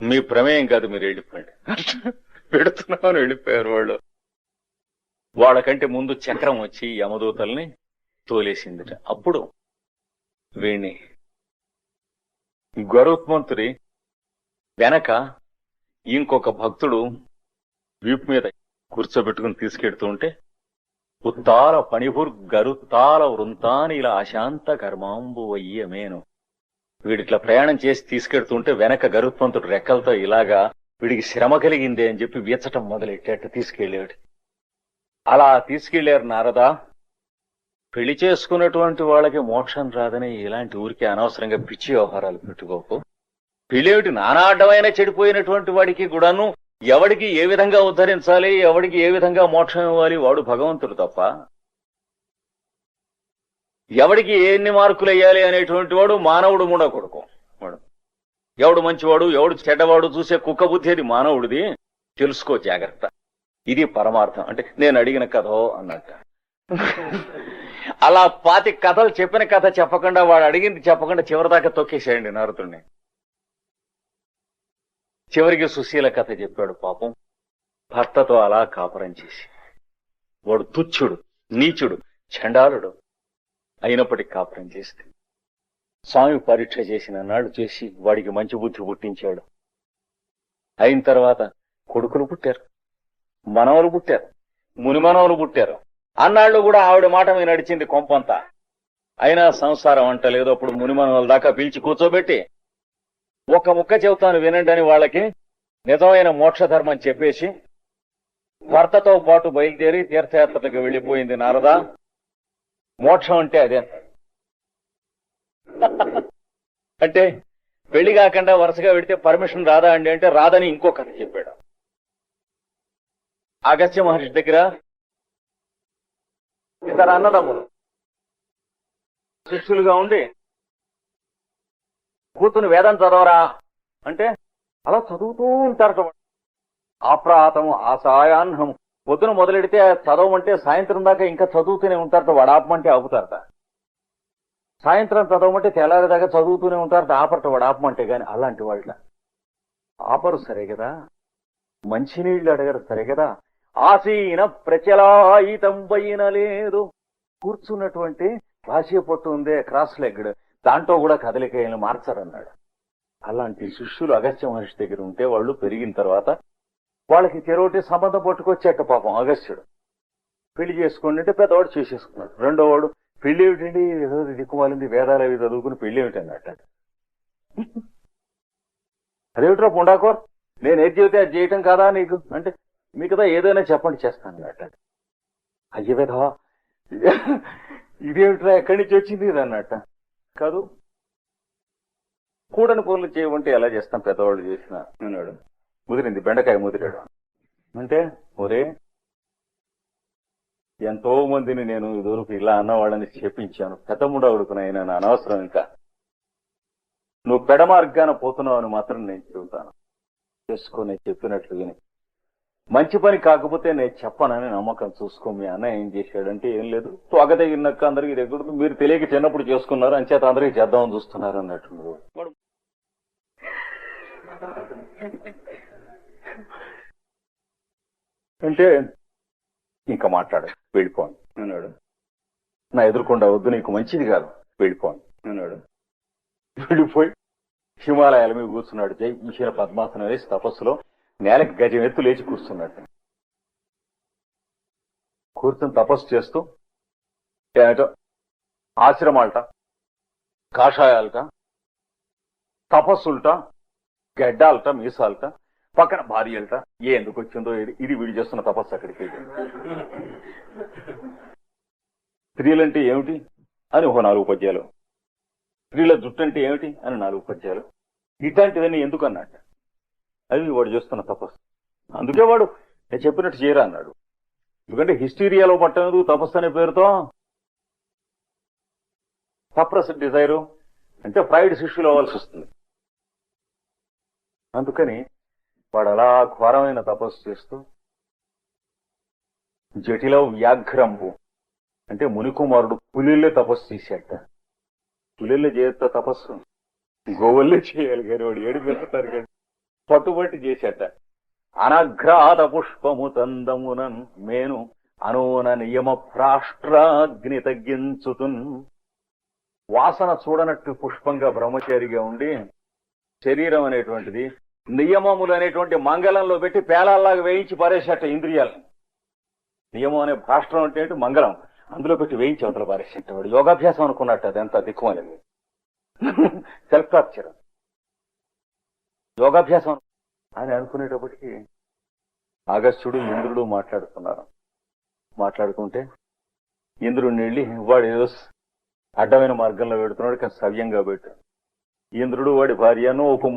మీ ప్రమేయం కాదు, మీరు వెళ్ళిపోండి. పెడుతున్నామని వెళ్ళిపోయారు వాళ్ళు. వాళ్ళకంటే ముందు చక్రం వచ్చి యమదూతల్ని తోలేసిందిట. అప్పుడు వీణ్ణి గరుత్మంతుడి వెనక ఇంకొక భక్తుడు వీపు మీద కూర్చోబెట్టుకుని తీసుకెడుతూ ఉంటే, ఉత్తాల పణిభుర్ గరుత్తాల వృంతాని ఇలా అశాంత కర్మాంబు వయ్యమేను. వీడిట్లా ప్రయాణం చేసి తీసుకెడుతుంటే వెనక గరుత్మంతుడు రెక్కలతో ఇలాగా వీడికి శ్రమ కలిగిందే అని చెప్పి వీచటం మొదలెట్టేట తీసుకెళ్ళాడు. అలా తీసుకెళ్లారు నారదా. పెళ్లి చేసుకున్నటువంటి వాళ్ళకి మోక్షం రాదని ఇలాంటి ఊరికి అనవసరంగా పిచ్చి వ్యవహారాలు పెట్టుకోకు. పెళ్ళేమిటి, నానా అడ్డమైన చెడిపోయినటువంటి వాడికి కూడాను ఎవడికి ఏ విధంగా ఉద్ధరించాలి, ఎవడికి ఏ విధంగా మోక్షం ఇవ్వాలి వాడు భగవంతుడు తప్ప, ఎవడికి ఎన్ని మార్కులు వేయాలి అనేటువంటి వాడు మానవుడు మూడో కొడుకు. వాడు ఎవడు మంచివాడు ఎవడు చెడ్డవాడు చూసే కుక్క బుద్ధి అది మానవుడిది, తెలుసుకో జాగ్రత్త. ఇది పరమార్థం. అంటే నేను అడిగిన కథ అన్నట్ట. అలా 25 కథలు చెప్పిన కథ చెప్పకుండా, వాడు అడిగింది చెప్పకుండా చివరిదాకా తొక్కేసేయండి నారదుడిని. చివరికి సుశీల కథ చెప్పాడు. పాపం భర్తతో అలా కాపురం చేసి, వాడు తుచ్చుడు నీచుడు చండాలుడు అయినప్పటికీ కాపురం చేస్తే, స్వామి పరీక్ష చేసిన నాడు చేసి వాడికి మంచి బుద్ధి పుట్టించాడు. అయిన తర్వాత కొడుకులు పుట్టారు, మనవలు పుట్టారు, మునిమనవలు పుట్టారు. అన్నాళ్ళు కూడా ఆవిడ మాట మీద నడిచింది కొంపంతా. అయినా సంసారం అంటలేదు. అప్పుడు మునిమనవల దాకా పిలిచి కూర్చోబెట్టి, ఒక ముక్క చెబుతాను వినండి అని వాళ్ళకి నిజమైన మోక్ష ధర్మం చెప్పేసి భర్తతో పాటు బయలుదేరి తీర్థయాత్రలకు వెళ్లిపోయింది నారద. మోక్షం అంటే అదే. అంటే పెళ్లి కాకుండా వరుసగా పెడితే పర్మిషన్ రాదా అండి అంటే రాదని ఇంకో కథ చెప్పాడు. అగస్త్య మహర్షి దగ్గర ఇద్దరు అన్నదమ్ములు శిష్యులుగా ఉండి, కూతుని వేదం చదవరా అంటే అలా చదువుతూ ఉంటారట. ఆప్రాతము ఆసాయాన్హం, పొద్దున మొదలెడితే చదవమంటే సాయంత్రం దాకా ఇంకా చదువుతూనే ఉంటారట. వాడు ఆపమంటే ఆపుతారట. సాయంత్రం చదవమంటే తెల్లారేదాకా చదువుతూనే ఉంటారట. ఆపరట వాడు ఆపమంటే. గాని అలాంటి వాళ్ళ ఆపరు సరే కదా, మంచినీళ్ళు అడగరు సరే కదా, ఆసీన ప్రచలాయితం పైన లేదు, కూర్చున్నటువంటి భాష్య పొట్టు ఉందే క్రాస్ లెగ్డ్, దాంట్లో కూడా కదలికలను మార్చరన్నాడు. అలాంటి శిష్యులు అగస్త్య మహర్షి దగ్గర ఉంటే వాళ్ళు పెరిగిన తర్వాత వాళ్ళకి చెరోటి సంబంధం పట్టుకొచ్చేట. పాపం అగస్త్యుడు పెళ్లి చేసుకోండి అంటే పెద్దవాడు చేసేసుకున్నాడు. రెండో వాడు పెళ్లి ఏమిటండి, ఏదో దిక్కుమాలింది, వేదాలు అవి చదువుకుని పెళ్లి ఏమిటి అన్నట్ట. అదేమిట్రా పుండాకోర్, నేను ఏది చెబితే అది చేయటం కాదా నీకు అంటే, మీ కదా ఏదైనా చెప్పండి చేస్తాను అన్నట్ట. అయ్య విధవా, ఇదేమిట్రా ఎక్కడి నుంచి వచ్చింది ఇది అన్నట్ట. కాదు, కూడని పనులు చేయమంటే ఎలా చేస్తాం, పెద్దవాళ్ళు చేసిన అన్నాడు. ముదిరింది, బెండకాయ ముదిరాడు అంటే, ఒరే ఎంతో మందిని నేను ఇదివరకు ఇలా అన్నవాళ్ళని చెప్పించాను, పెద్ద ముడవుడుకునైనా నా అనవసరం, ఇంకా నువ్వు పెడ మార్గాన పోతున్నావు అని మాత్రం నేను చెబుతాను. చేసుకో, నేను చెప్పినట్లు విని. మంచి పని కాకపోతే నేను చెప్పనని నమ్మకం చూసుకో. మీ అన్న ఏం చేశాడంటే ఏం లేదు, తొగదగినక్క అందరికి దగ్గర మీరు తెలియక చిన్నప్పుడు చేసుకున్నారు, అంచేత అందరికి చేద్దామని చూస్తున్నారు అన్నట్టు. అంటే ఇంకా మాట్లాడు, వెళ్ళిపోను అన్నాడు. నా ఎదురుకుండా వద్దు, నీకు మంచిది కాదు, వెళ్ళిపోను అన్నాడు. వెళ్ళిపోయి హిమాలయాల మీద కూర్చున్నాడు. జై ఈశ్వర పద్మాసనం వేసి తపస్సులో నేలకి గజం ఎత్తు లేచి కూర్చున్నట్టు. కూర్చుని తపస్సు చేస్తూ ఏమిటో ఆశ్రమాలట, కాషాయాలట, తపస్సులట, గడ్డాలట, మీసాలట, పక్కన భార్యలట. ఎందుకు వచ్చిందో ఇది వీడు చేస్తున్న తపస్సు అక్కడికి. స్త్రీలంటే ఏమిటి అని ఒక 4 పద్యాలు. స్త్రీల జుట్టు అంటే ఏమిటి అని 4 పద్యాలు. ఇట్లాంటివన్నీ ఎందుకు అన్నట్ట. అది వాడు చేస్తున్న తపస్సు. అందుకే వాడు నేను చెప్పినట్టు చేయరా అన్నాడు. ఎందుకంటే హిస్టీరియాలో పట్టలేదు తపస్సు అనే పేరుతో. సప్రెస్ డిజైరు అంటే ఫ్రైడ్ శిష్యులు అవ్వాల్సి వస్తుంది. అందుకని వాడు అలా ఘోరమైన తపస్సు చేస్తూ జటిల వ్యాఘ్రంపు అంటే మునికుమారుడు పులిల్లే తపస్సు చేశాట. పులిల్లే చేస్తా తపస్సు గోవల్లే చేయాలి కానీ వాడు ఏడు పెడతారు కానీ పట్టుబట్టి చేశాట. అనఘ్రాత పుష్పము తందమునన్ మేను అనూన నియమ భ్రాష్ట్రాగ్ని తగ్గించుతున్. వాసన చూడనట్టు పుష్పంగా బ్రహ్మచారిగా ఉండి శరీరం అనేటువంటిది నియమములు అనేటువంటి మంగళంలో పెట్టి పేలాల్లాగా వేయించి పారేసేట ఇంద్రియాలను. నియమం అనే భాష్ట్రం అంటే మంగళం అందులో పెట్టి వేయించి అవతల పారేసేట. వాడు యోగాభ్యాసం అనుకున్నట్టు అది ఎంత దిక్కుమనేది. సెల్ఫ్ టార్చర్ యోగాభ్యాసం అని అనుకునేటప్పటికీ అగస్త్యుడు ఇంద్రుడు మాట్లాడుకుంటే ఇంద్రుడిని వెళ్ళి వాడు ఏదో అడ్డమైన మార్గంలో పెడుతున్నాడు కానీ సవ్యంగా పెట్టాడు. ఇంద్రుడు వాడి భార్యను ఒక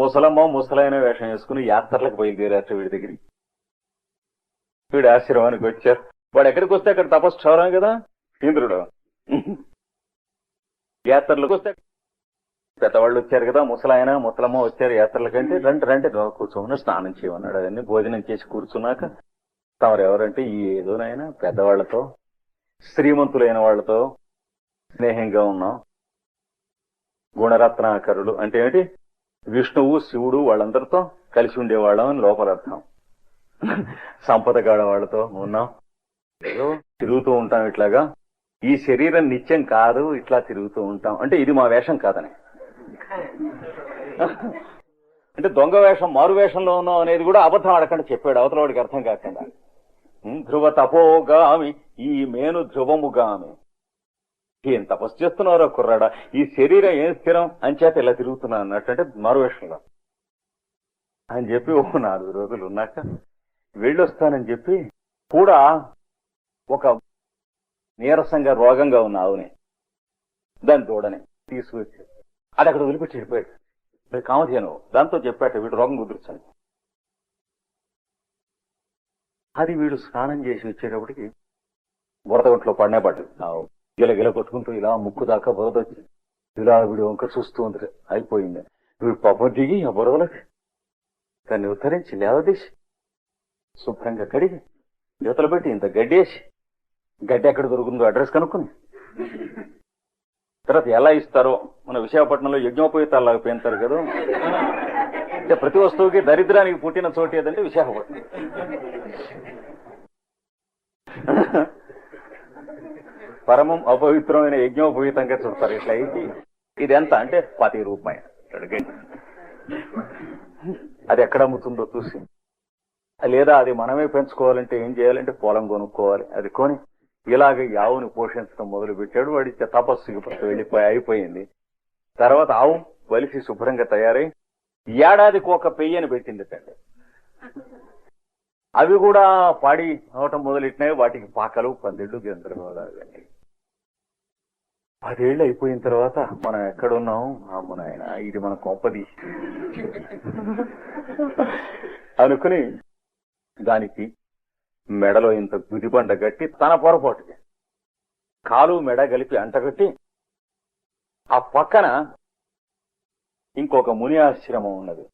ముసలైన వేషం వేసుకుని యాత్రలకు బయలుదేరారు వీడి దగ్గరికి. వీడి ఆశ్రమానికి వచ్చారు. వాడు ఎక్కడికి వస్తే అక్కడ తపస్సు క్షవరం కదా ఇంద్రుడు. యాత్రలకు వస్తే పెద్దవాళ్ళు వచ్చారు కదా, ముసలమ్మ వచ్చారు యాత్రలకంటే రండి కూర్చోమని స్నానం చేయమన్నాడు. అవన్నీ భోజనం చేసి కూర్చున్నాక తమరు ఎవరంటే ఈ ఏదోనైనా పెద్దవాళ్లతో శ్రీమంతులైన వాళ్లతో స్నేహంగా ఉన్నాం. గుణరత్నాకరుడు అంటే ఏమిటి విష్ణువు శివుడు వాళ్ళందరితో కలిసి ఉండేవాళ్ళం అని లోపలర్థం. సంపద గాడ వాళ్ళతో ఉన్నాం, ఏదో తిరుగుతూ ఉంటాం ఇట్లాగా. ఈ శరీరం నిత్యం కాదు, ఇట్లా తిరుగుతూ ఉంటాం అంటే ఇది మా వేషం కాదని. అంటే దొంగ వేషం మారు వేషంలో ఉన్నాం అనేది కూడా అబద్ధం ఆడకుండా చెప్పాడు అవతల వాడికి అర్థం కాకుండా. ధ్రువ తపోగామి ఈ మేను ధ్రువముగామి. ఏం తపస్సు చేస్తున్నారో కుర్రాడా, ఈ శరీరం ఏం స్థిరం అంచేత ఇలా తిరుగుతున్నా అన్నట్టు అంటే మారువేషంలో అని చెప్పి 4 రోజులు ఉన్నాక వెళ్ళొస్తానని చెప్పి కూడా ఒక నీరసంగా రోగంగా ఉన్న ఆవుని దాని దూడని తీసుకొచ్చి అది అక్కడ వదిలిపెట్టి వెళ్ళిపోయాడు. కామధేను దాంతో చెప్పాట వీడు రోగం కుదుర్చని. అది వీడు స్నానం చేసి వచ్చేటప్పటికి బురద ఒంట్లో పడ్డాడు. గిలగిల కొట్టుకుంటూ ఇలా ముక్కు దాకా బురద వచ్చి ఇలా వీడు వంక చూస్తూ ఉంది. అయిపోయింది. వీడు పాపం దిగి ఆ బురదలకి దాన్ని ఉత్తరించి లేవదీసి శుభ్రంగా కడిగి యువతలు పెట్టి ఇంత గడ్డేసి గడ్డి ఎక్కడ దొరుకుతుందో అడ్రస్ కనుక్కుని తర్వాత ఎలా ఇస్తారో మన విశాఖపట్నంలో యజ్ఞోపేతాల్లాగా పెంచుతారు కదా. అంటే ప్రతి వస్తువుకి దరిద్రానికి పుట్టిన చోటు ఏదంటే విశాఖపట్నం. పరమం అపవిత్రమైన యజ్ఞోపవీతంగా చూస్తారు. ఇట్లా ఇది ఎంత అంటే 10 రూపాయలు. అది ఎక్కడ అమ్ముతుందో చూసి లేదా అది మనమే పెంచుకోవాలంటే ఏం చేయాలంటే పొలం కొనుక్కోవాలి. అది కొని ఇలాగ ఆవుని పోషించడం మొదలు పెట్టాడు. వాడి తపస్సుకి వెళ్ళిపోయి అయిపోయింది. తర్వాత ఆవు వలిసి శుభ్రంగా తయారై ఏడాదికి ఒక పెయ్యని పెట్టింది. అవి కూడా పాడి అవటం మొదలెట్టినాయి. వాటికి పాకలు పందిళ్ళు గందరగోళాలు. 10 ఏళ్ళు అయిపోయిన తర్వాత మనం ఎక్కడున్నాం అమ్మునాయన ఇది మన కొంపది అనుకుని దానికి మెడలో ఇంత గుదిబండ కట్టి తన పొరపాటుకి కాలు మెడ కలిపి అంటగట్టి ఆ పక్కన ఇంకొక ముని ఆశ్రమం ఉన్నది.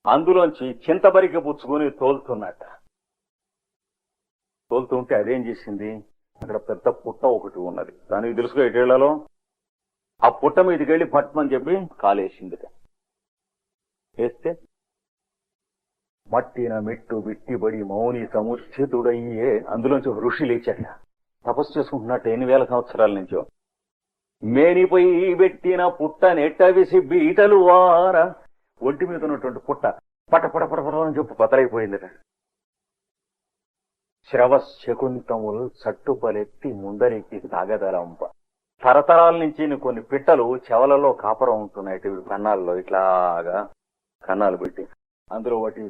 అందులోంచి చింతబరిక పుచ్చుకొని తోలుతున్నట్ట. తోలుతుంటే అదేం చేసింది, అక్కడ పెద్ద పుట్ట ఒకటి ఉన్నది. దానికి తెలుసుగా ఎటేళ్లలో ఆ పుట్ట మీదకి వెళ్ళి పట్టమని చెప్పి కాలేసింది. వేస్తే మట్టిన మెట్టు బిట్టిబడి మౌని సముచితుడయ్యే అందులోంచి ఒక ఋషి లేచాట. తపస్సు చేసుకుంటున్నట్టు 8,000 సంవత్సరాల నుంచో. మేనిపోయి పెట్టిన పుట్ట నెట్టవిసి బీటలు వార ఒంటి మీద ఉన్నటువంటి పుట్ట పటపటపటపటని చెప్పు బతలైపోయింది. శ్రవశకుంతములు చట్టుపలెత్తి ముందరికి సాగదరంప. తరతరాల నుంచి కొన్ని పిట్టలు చెవలలో కాపరం ఉంటున్నాయి కన్నాల్లో. ఇట్లాగా కన్నాలు పెట్టి అందులో వాటి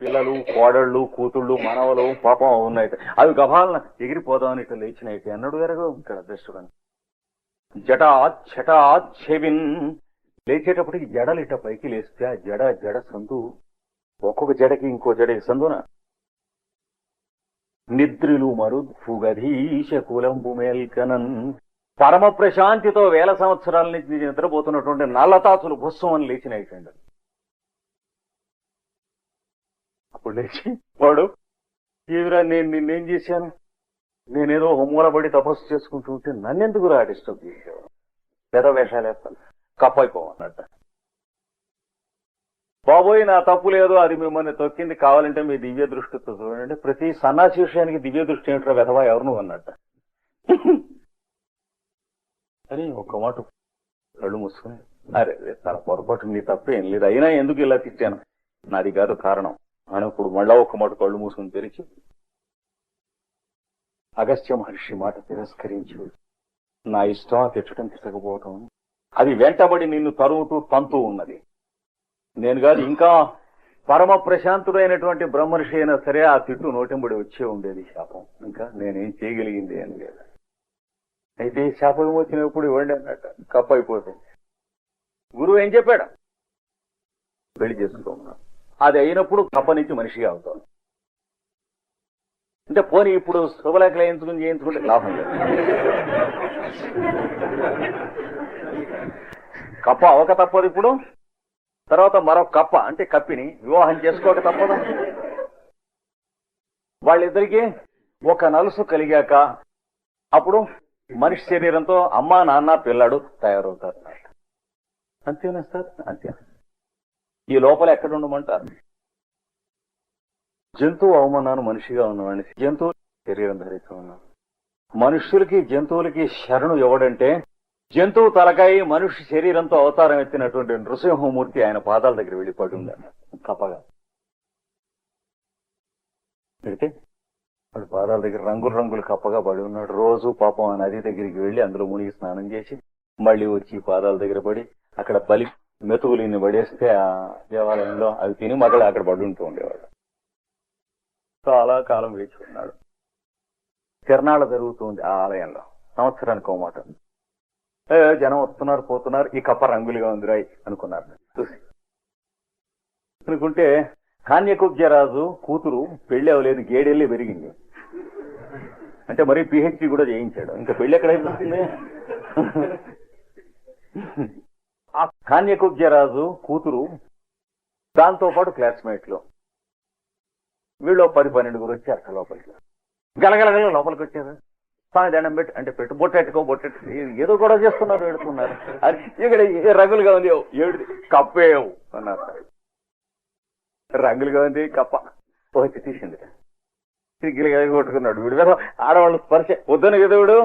పిల్లలు కోడళ్ళు కూతుళ్ళు మనవలు పాపం ఉన్నాయి. అవి గభాలన ఎగిరిపోదామని ఇట్లా లేచినాయి. అన్నడు ఎరగో ఇక్కడ అదృష్టుడని జటాచ్చటాచ్ఛవిన్. లేచేటప్పటికి జడలు ఇట్ట పైకి లేస్తే ఆ జడ సందు, ఒక్కొక్క జడకి ఇంకో జడకి సందున నిద్రిలు మరుద్భుగధీశ కులంబు మేల్కనన్. పరమ ప్రశాంతితో వేల సంవత్సరాల నుంచి నిద్రపోతున్నటువంటి నల్లతాసులు బుస్సం అని లేచినాయిటండి. అప్పుడు లేచి వాడు, ఏవిరా నేను నిన్నేం చేశాను, నేనేదో మూలబడి తపస్సు చేసుకుంటూ ఉంటే నన్నెందుకు రా డిస్టర్బ్ చేసేవాడు, పెద్ద వేషాలు వేస్తాను, కప్పైపోవన్నట్ట. బాబోయ్ నా తప్పు లేదు, అది మిమ్మల్ని తొక్కింది, కావాలంటే మీ దివ్య దృష్టితో చూడండి. ప్రతి సన్నాసి విషయానికి దివ్య దృష్టి ఏమిట్రా వెధవా ఎవరు అన్నట్ట అని ఒక్క మాట కళ్ళు మూసుకుని, అరే తన పొరపాటు నీ తప్పేం లేదు, అయినా ఎందుకు ఇలా తిట్టాను, నాది కాదు కారణం అని ఇప్పుడు మళ్ళా ఒక్క మాట కళ్ళు మూసుకుని తెరిచి అగస్త్య మహర్షి మాట తిరస్కరించి, నా ఇష్టం తిట్టడం తిట్టకపోవటం, అది వెంటబడి నిన్ను తరుముతూ తంతూ ఉన్నది. నేను కాదు ఇంకా పరమ ప్రశాంతుడైనటువంటి బ్రహ్మర్షి అయినా సరే ఆ తిట్టు నోటెంబడి వచ్చే ఉండేది శాపం. ఇంకా నేనేం చేయగలిగింది అని లేదు. అయితే శాపం వచ్చినప్పుడు ఇవ్వండి అన్నట్ట, కప్పు అయిపోతుంది. గురువు ఏం చెప్పాడు, పెళ్లి చేసుకోమన్నా. అది అయినప్పుడు కప్ప నుంచి మనిషిగా అవుతాను. అంటే పోనీ ఇప్పుడు శుభలేఖలు చేయించుకుంటే లాభం లేదు. కప్ప అవక తప్పదు ఇప్పుడు. తర్వాత మరొక కప్ప అంటే కప్పిని వివాహం చేసుకోక తప్పదు. వాళ్ళిద్దరికీ ఒక నలుసు కలిగాక అప్పుడు మనిషి శరీరంతో అమ్మ నాన్న పిల్లాడు తయారవుతారు. అంతేనా సార్? అంతే. ఈ లోపల ఎక్కడ ఉండమంటారు? జంతువు అవమానాన్ని మనిషిగా ఉన్నవాడిని, జంతువు శరీరం ధరిస్తూ ఉన్నాను. మనుష్యులకి జంతువులకి శరణు ఎవడంటే జంతువు తలకాయి మనిషి శరీరంతో అవతారం ఎత్తినటువంటి నృసింహమూర్తి ఆయన పాదాల దగ్గర వెళ్ళి పడి ఉందన్న కప్పగా పెడితే వాడు పాదాల దగ్గర రంగులు కప్పగా పడి ఉన్నాడు. రోజు పాపం ఆ నది దగ్గరికి వెళ్ళి అందులో మునిగి స్నానం చేసి మళ్ళీ వచ్చి పాదాల దగ్గర పడి అక్కడ బలి మెతుకులిని పడేస్తే ఆ దేవాలయంలో అవి తిని మగలు అక్కడ పడి ఉంటూ ఉండేవాడు. చాలా కాలం వేచి ఉన్నాడు. తిరణాళ జరుగుతుంది ఆ ఆలయంలో, సంవత్సరానికి ఒక మాట. జనం వస్తున్నారు పోతున్నారు, ఈ కప్ప రంగులుగా ఉందిరాయి అనుకున్నారు. చూసి అనుకుంటే కాన్యకుబ్జరాజు కూతురు పెళ్లి అవ్వలేదు, గేడెళ్ళి పెరిగింది. అంటే మరీ పిహెచ్డి కూడా చేయించాడు. ఇంకా పెళ్లి ఎక్కడైపోతుంది? ఆ కాన్యకుబ్జరాజు కూతురు దాంతో పాటు క్లాస్మేట్లు వీళ్ళు 10-12 వచ్చి అక్కడ లోపలికి గలగలగల లోపలికి వచ్చారు. స్వామి దండం పెట్టి అంటే పెట్టు, బొట్టెట్టుకో ఏదో కూడా చేస్తున్నారు, పెడుతున్నారు. అది ఇక్కడ రంగులుగా ఉంది, ఏడు కప్పేవు అన్నారు. రంగులుగా ఉంది కప్ప వచ్చి తీసింది, గిలిగా కొట్టుకున్నాడు. వీడు మీద ఆడవాళ్ళు స్పర్శ వద్దను కదా వీడు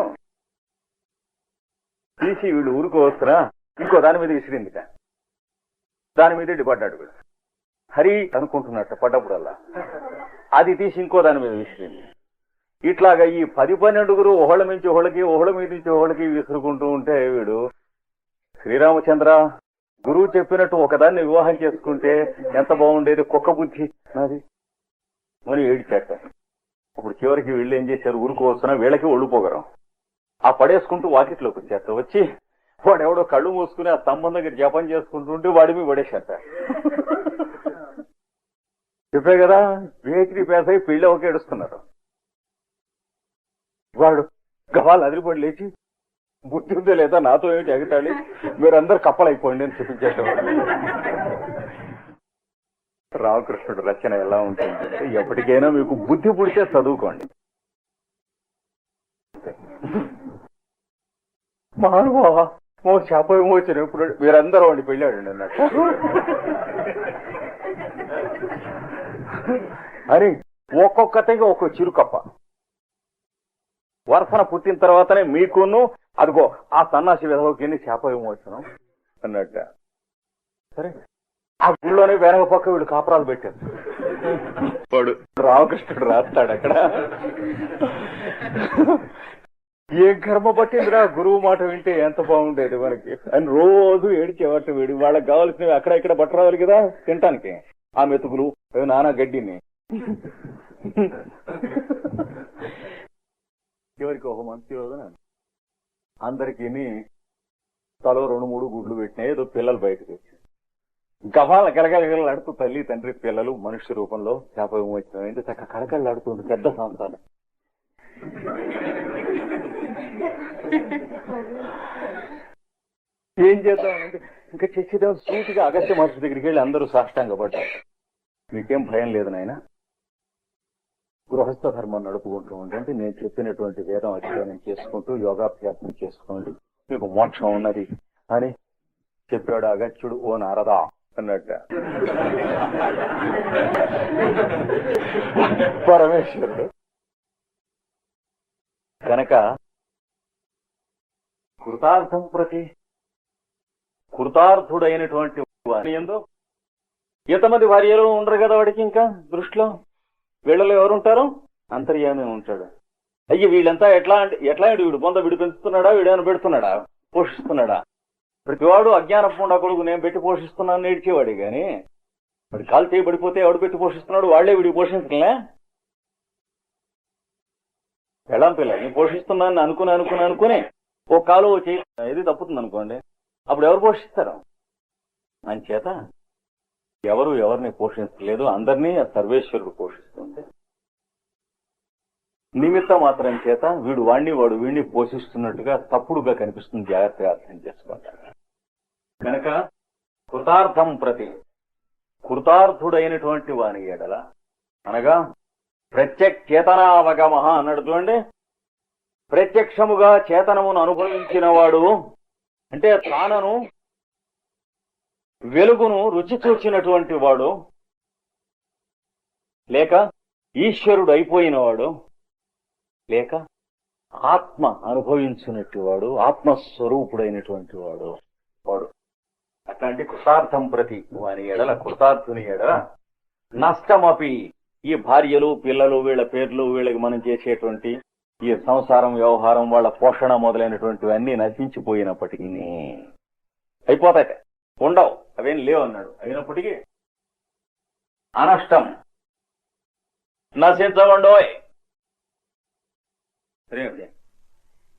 తీసి వీళ్ళు ఊరుకు వస్తున్నా ఇంకో దాని మీద విసిరిందిట. దాని మీద పడ్డాడు వీడు. హరి అనుకుంటున్నట్ట పడ్డప్పుడల్లా అది తీసి ఇంకో దాని మీద విసిరింది. ఇట్లాగా ఈ 10-12 ఒకళ్ళ నుంచి ఒకళ్ళకి, ఒకళ్ళ మీద నుంచి ఒకళ్ళకి విసురుకుంటూ ఉంటే వీడు శ్రీరామచంద్ర గురువు చెప్పినట్టు ఒకదాన్ని వివాహం చేసుకుంటే ఎంత బాగుండేది, కుక్క బుద్ధి నాది మరి ఏడిచేట. ఇప్పుడు చివరికి వీళ్ళు ఏం చేశారు, ఊరుకు వస్తున్నా వీళ్ళకి ఒళ్ళుపోగరం ఆ పడేసుకుంటూ వాకిట్లోకి వచ్చేస్తారు. వచ్చి వాడెవడో కళ్ళు మూసుకుని ఆ స్తంభం దగ్గర జపం చేసుకుంటుంటే వాడి మీద పడేసేట. చెప్పే కదా పిహెచ్డి పాస్ అయి పెళ్లి ఒక ఏడుస్తున్నారు. వాడు గవాలు అదిరిపడి లేచి బుద్ధి ఉందే లేదా నాతో ఏమిటి ఎగటాలి, మీరందరూ కప్పలైపోండి అని చూపించేసేవాడు. రామకృష్ణుడు రచన ఎలా ఉంటుందంటే ఎప్పటికైనా మీకు బుద్ధి పుడితే చదువుకోండి. మానవా ఓ శాప విమోచన ఇప్పుడు మీరందరూ వాడిని పెళ్ళాడండి అన్నట్టు అని ఒక్కొక్కటిగా ఒక్కొక్క చిరుకప్ప వరసన పుట్టిన తర్వాతనే మీకును అదిగో ఆ సన్నాసి విధవకి శాప విమోచనం అన్నట్ట. సరే ఆ గుళ్ళోనే వెనక పక్క వీడు కాపురాలు పెట్టారు. వాడు రామకృష్ణుడు రాస్తాడు అక్కడ, ఏ కర్మ పట్టిందిరా గురువు మాట వింటే ఎంత బాగుండేది మనకి అని రోజు ఏడిచేవాట. వీడు వాళ్ళకి కావాల్సినవి అక్కడ ఇక్కడ బట్టరావాలి కదా తినటానికి, ఆ మెతుకులు నానా గడ్డిని. చివరికి ఒక మంచి రోజున అందరికీ తలో 2-3 గుడ్లు పెట్టినాయి. ఏదో పిల్లలు బయటకు వచ్చాయి. గవాల కలకలకలాడుతూ తల్లి తండ్రి పిల్లలు మనుష్య రూపంలో చేప విమోచనం చక్క కలకలాడుతుంది పెద్ద సంసారం. ఏం చేద్దామంటే ఇంకా చేసేదా సూటిగా అగస్త్య మహర్షి దగ్గరికి వెళ్ళి అందరూ సాష్టాంగపడ్డారు. మీకేం భయం లేదు నాయన, గృహస్థ ధర్మం నడుపుకుంటూ ఉండండి, నేను చెప్పినటువంటి వేదం అధ్యయనం చేసుకుంటూ యోగాభ్యాసం చేసుకోండి, మీకు మోక్షం ఉన్నది అని చెప్పాడు అగత్యుడు. ఓ నారదా అన్నట్ట పరమేశ్వరుడు. కనుక కృతార్థం ప్రతి కృతార్థుడైనటువంటి వాని యందు ఎంతమంది భార్యలు ఉండరు కదా వాడికి. ఇంకా దృష్టిలో వీళ్ళలో ఎవరుంటారు? అంతర్యామి ఉంటాడు. అయ్యి వీళ్ళంతా ఎట్లా అంటే వీడు పొంద వీడు పెంచుతున్నాడా, వీడేమైనా పెడుతున్నాడా, పోషిస్తున్నాడా? ప్రతివాడు అజ్ఞాన పుండా కొడుకు నేను పెట్టి పోషిస్తున్నాను నేర్చేవాడే గాని వాడి కాలు చేయబడిపోతే ఎవడు పెట్టి పోషిస్తున్నాడు? వాళ్లే వీడికి పోషించలే. వెళ్ళాం పిల్ల నేను పోషిస్తున్నాను అనుకుని ఓ కాలు చేయి ఇది తప్పుతుంది అనుకోండి, అప్పుడు ఎవరు పోషిస్తారు? అంచేత ఎవరు ఎవరిని పోషించలేదు, అందరినీ సర్వేశ్వరుడు పోషిస్తుంది. నిమిత్త మాత్రం చేత వీడు వీడిని పోషిస్తున్నట్టుగా తప్పుడుగా కనిపిస్తుంది. జాగ్రత్తగా అర్థం చేసుకుంటారు. కనుక కృతార్థం ప్రతి కృతార్థుడైనటువంటి వాని ఎడల అనగా ప్రత్యక్షేతనావగమ అన్నాడు చూడండి. ప్రత్యక్షముగా చేతనమును అనుభవించిన వాడు అంటే తానను వెలుగును రుచి చూచినటువంటి వాడు, లేక ఈశ్వరుడు అయిపోయిన వాడు, లేక ఆత్మ అనుభవించినట్టు వాడు, ఆత్మస్వరూపుడైనటువంటి వాడు అట్లాంటి కృతార్థం ప్రతి వాని ఎడల కృతార్థుని ఎడల నష్టమపి ఈ భార్యలు పిల్లలు వీళ్ళ పేర్లు వీళ్ళకి మనం చేసేటువంటి ఈ సంసారం వ్యవహారం వాళ్ళ పోషణ మొదలైనటువంటివన్నీ నశించిపోయినప్పటికీ అయిపోతాయి, ఉండవు, అవేం లేవు అన్నాడు. అయినప్పటికీ అనష్టం నశించవండోయ్.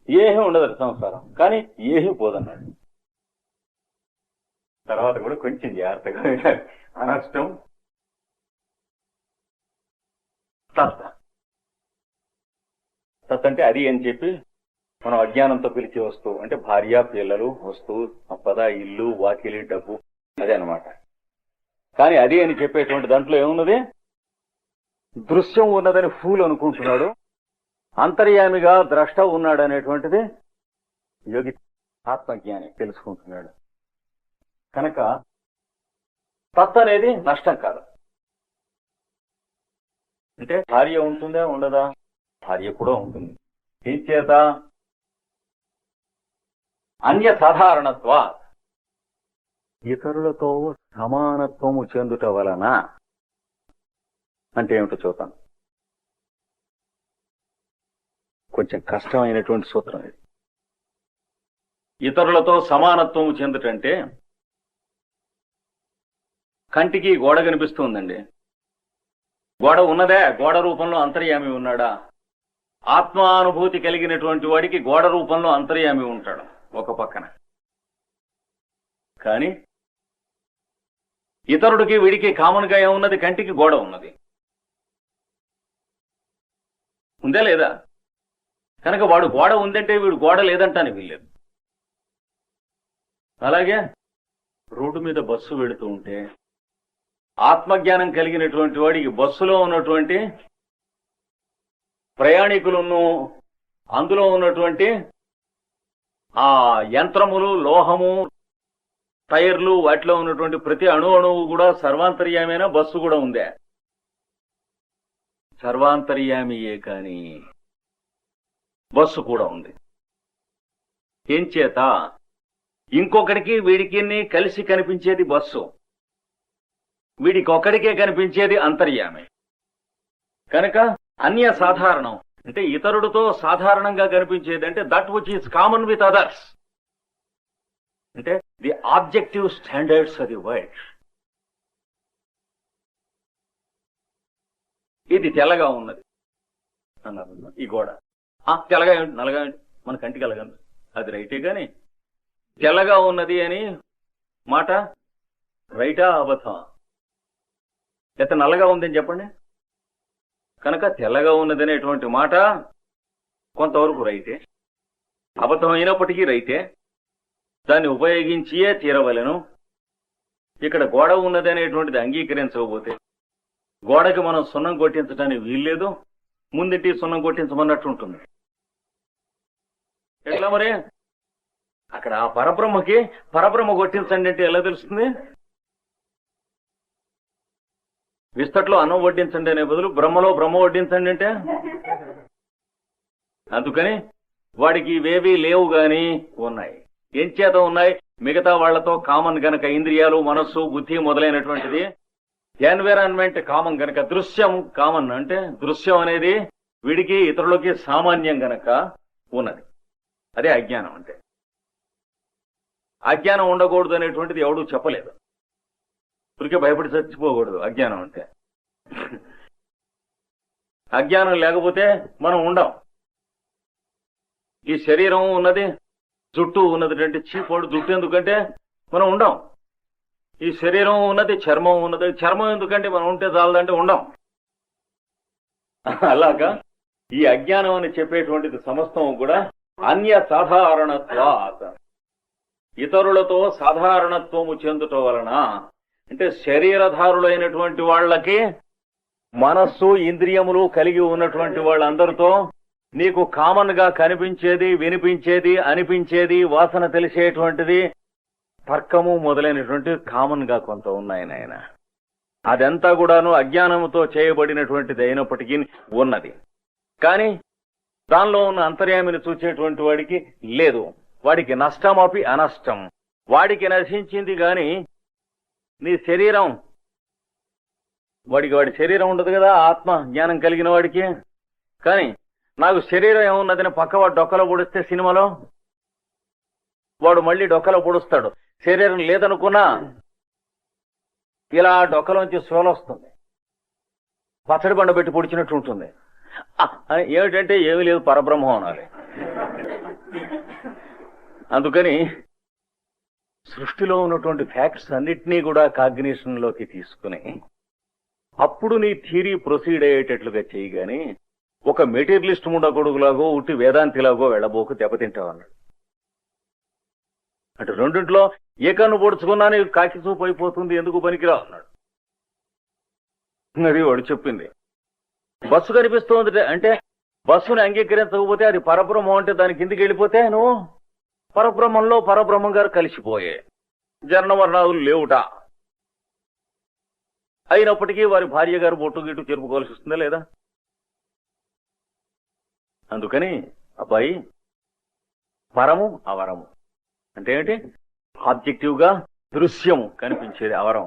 ఏమీ ఉండదు సంసారం, కానీ ఏమీ పోదన్నాడు. తర్వాత కూడా కొంచెం జాగ్రత్తగా అనష్టం తత్ అంటే అది అని చెప్పి మనం అజ్ఞానంతో పిలిచే వస్తువు అంటే భార్య పిల్లలు, వస్తువు, సంపద, ఇల్లు, వాకిలి, డబ్బు, అదే అనమాట. కానీ అది అని చెప్పేటువంటి దాంట్లో ఏమున్నది? దృశ్యం ఉన్నదని ఫూల్ అనుకుంటున్నాడు, అంతర్యామిగా ద్రష్ట ఉన్నాడు అనేటువంటిది యోగి ఆత్మజ్ఞాని తెలుసుకుంటున్నాడు. కనుక తత్ అనేది నష్టం కాదు. అంటే భార్య ఉంటుందా ఉండదా? భార్య కూడా ఉంటుంది. ఏం చేత? అన్య సాధారణత్వ ఇతరులతో సమానత్వము చెందుట వలన. అంటే ఏమిటో చూద్దాం. కొంచెం కష్టమైనటువంటి సూత్రం ఇది. ఇతరులతో సమానత్వము చెందుటంటే కంటికి గోడ కనిపిస్తుందండి. గోడ ఉన్నదే, గోడ రూపంలో అంతర్యామి ఉన్నాడా? ఆత్మానుభూతి కలిగినటువంటి వాడికి గోడ రూపంలో అంతర్యామి ఉంటాడు ఒక పక్కన. కానీ ఇతరుడికి వీడికి కామన్ గా ఏమున్నది? కంటికి గోడ ఉన్నది, ఉందే లేదా? కనుక వాడు గోడ ఉందంటే వీడు గోడ లేదంటానే వీల్లేదు. అలాగే రోడ్డు మీద బస్సు వెళుతూ ఉంటే ఆత్మజ్ఞానం కలిగినటువంటి వాడికి బస్సులో ఉన్నటువంటి ప్రయాణికులను, అందులో ఉన్నటువంటి ఆ యంత్రములు, లోహము, టైర్లు, వాటిలో ఉన్నటువంటి ప్రతి అణువు కూడా సర్వాంతర్యామైన బస్సు కూడా ఉందే. సర్వాంతర్యామియే కాని బస్సు కూడా ఉంది. ఏం చేత? ఇంకొకడికి వీడికి కలిసి కనిపించేది బస్సు, వీడికి ఒక్కడికే కనిపించేది అంతర్యామి. కనుక అన్య సాధారణం అంటే ఇతరుడితో సాధారణంగా కనిపించేది అంటే that which is common with others, అంటే the objective standards of the world. ఇది తెల్లగా ఉన్నది అన్నారు ఈ గోడ. తెల్లగా ఏంటి, నల్లగా ఏంటి, మన కంటికి ఎలాగండి, అది రైటే. కానీ తెల్లగా ఉన్నది అని మాట రైటా అబద్ధమా? లేకపోతే నల్లగా ఉందని చెప్పండి. కనుక తెల్లగా ఉన్నది అనేటువంటి మాట కొంతవరకు రైతే, అబద్ధం అయినప్పటికీ రైతే, దాన్ని ఉపయోగించియే తీరవలెను. ఇక్కడ గోడ ఉన్నది అనేటువంటిది అంగీకరించకపోతే గోడకి మనం సున్నం కొట్టించడానికి వీల్లేదు, ముందింటి సున్నం కొట్టించమన్నట్టు ఉంటుంది. ఎట్లా మరి? అక్కడ ఆ పరబ్రహ్మకి పరబ్రహ్మ కొట్టించండి అంటే ఎలా తెలుస్తుంది? విస్తట్లో అన్నం వడ్డించండి అనే బదులు బ్రహ్మలో బ్రహ్మ వడ్డించండి అంటే, అందుకని వాడికి ఇవేవీ లేవు గాని ఉన్నాయి. ఏం చేత ఉన్నాయి? మిగతా వాళ్లతో కామన్ గనక, ఇంద్రియాలు, మనస్సు, బుద్ధి మొదలైనటువంటిది ఎన్విరాన్మెంట్ కామన్ గనక, దృశ్యం కామన్ అంటే దృశ్యం అనేది వీడికి ఇతరులకి సామాన్యం గనక ఉన్నది. అదే అజ్ఞానం అంటే. అజ్ఞానం ఉండకూడదు అనేటువంటిది ఎవడూ చెప్పలేదు. ఊరికే భయపడి చచ్చిపోకూడదు అజ్ఞానం అంటే. అజ్ఞానం లేకపోతే మనం ఉండం. ఈ శరీరం ఉన్నది, జుట్టు ఉన్నది అంటే చీపోడు జుట్టు ఎందుకంటే మనం ఉండం. ఈ శరీరం ఉన్నది, చర్మం ఉన్నది, చర్మం ఎందుకంటే మనం ఉంటే చాలదంటే ఉండం. అలాగా ఈ అజ్ఞానం అని చెప్పేటువంటిది సమస్తం కూడా అన్య సాధారణత్వాత్, ఇతరులతో సాధారణత్వము చెందుట వలన. అంటే శరీరధారులైనటువంటి వాళ్ళకి మనస్సు, ఇంద్రియములు కలిగి ఉన్నటువంటి వాళ్ళందరితో నీకు కామన్ గా కనిపించేది, వినిపించేది, అనిపించేది, వాసన తెలిసేటువంటిది, తర్కము మొదలైనటువంటి కామన్ గా కొంత ఉన్నాయి నాయన. అదంతా కూడాను అజ్ఞానముతో చేయబడినటువంటిది అయినప్పటికీ ఉన్నది. కానీ దానిలో ఉన్న అంతర్యామిని చూసేటువంటి వాడికి లేదు. వాడికి నష్టమపి అనష్టం. వాడికి నశించింది గాని నీ శరీరం, వాడి శరీరం ఉండదు కదా ఆత్మ జ్ఞానం కలిగిన వాడికి. కానీ నాకు శరీరం ఏమున్నదని పక్కవాడు డొక్కలో పొడిస్తే సినిమాలో వాడు మళ్ళీ డొక్కలో పొడుస్తాడు. శరీరం లేదనుకున్నా ఇలా డొక్కలోంచి సోలొస్తుంది, పచ్చడి బండ పెట్టి పొడిచినట్టు ఉంటుంది. ఏమిటంటే ఏమీ లేదు, పరబ్రహ్మం అనాలి. అందుకని సృష్టిలో ఉన్నటువంటి ఫ్యాక్ట్స్ అన్నిటినీ కూడా కాగ్నిషన్ లోకి తీసుకుని అప్పుడు నీ థియరీ ప్రొసీడ్ అయ్యేటట్లుగా చేయగాని ఒక మెటీరియలిస్ట్ ముండగొడుగులాగో ఉట్టి వేదాంతిలాగో వెళ్ళబోకు, దెబ్బతింటావు అన్నాడు. అటు రెండింటిలో ఏ కన్ను పొడుచుకున్నా నీకు కాకి చూపు అయిపోతుంది, ఎందుకు పనికిరావు అన్నాడు. అది వాడు చెప్పింది. బస్సు కనిపిస్తోంది అంటే బస్సుని అంగీకరించకపోతే అది పరబ్రహ్మం అంటే దాని కిందికి వెళ్ళిపోతే నువ్వు పరబ్రహ్మంలో పరబ్రహ్మం గారు కలిసిపోయే. జనవర్ణాదులు లేవుట. అయినప్పటికీ వారి భార్య గారు బొట్టు గిట్టు చెరుపుకోవాల్సి వస్తుందా లేదా? అందుకని అబ్బాయి, పరము అవరము అంటే ఏంటి? ఆబ్జెక్టివ్ గా దృశ్యము కనిపించేది అవరం,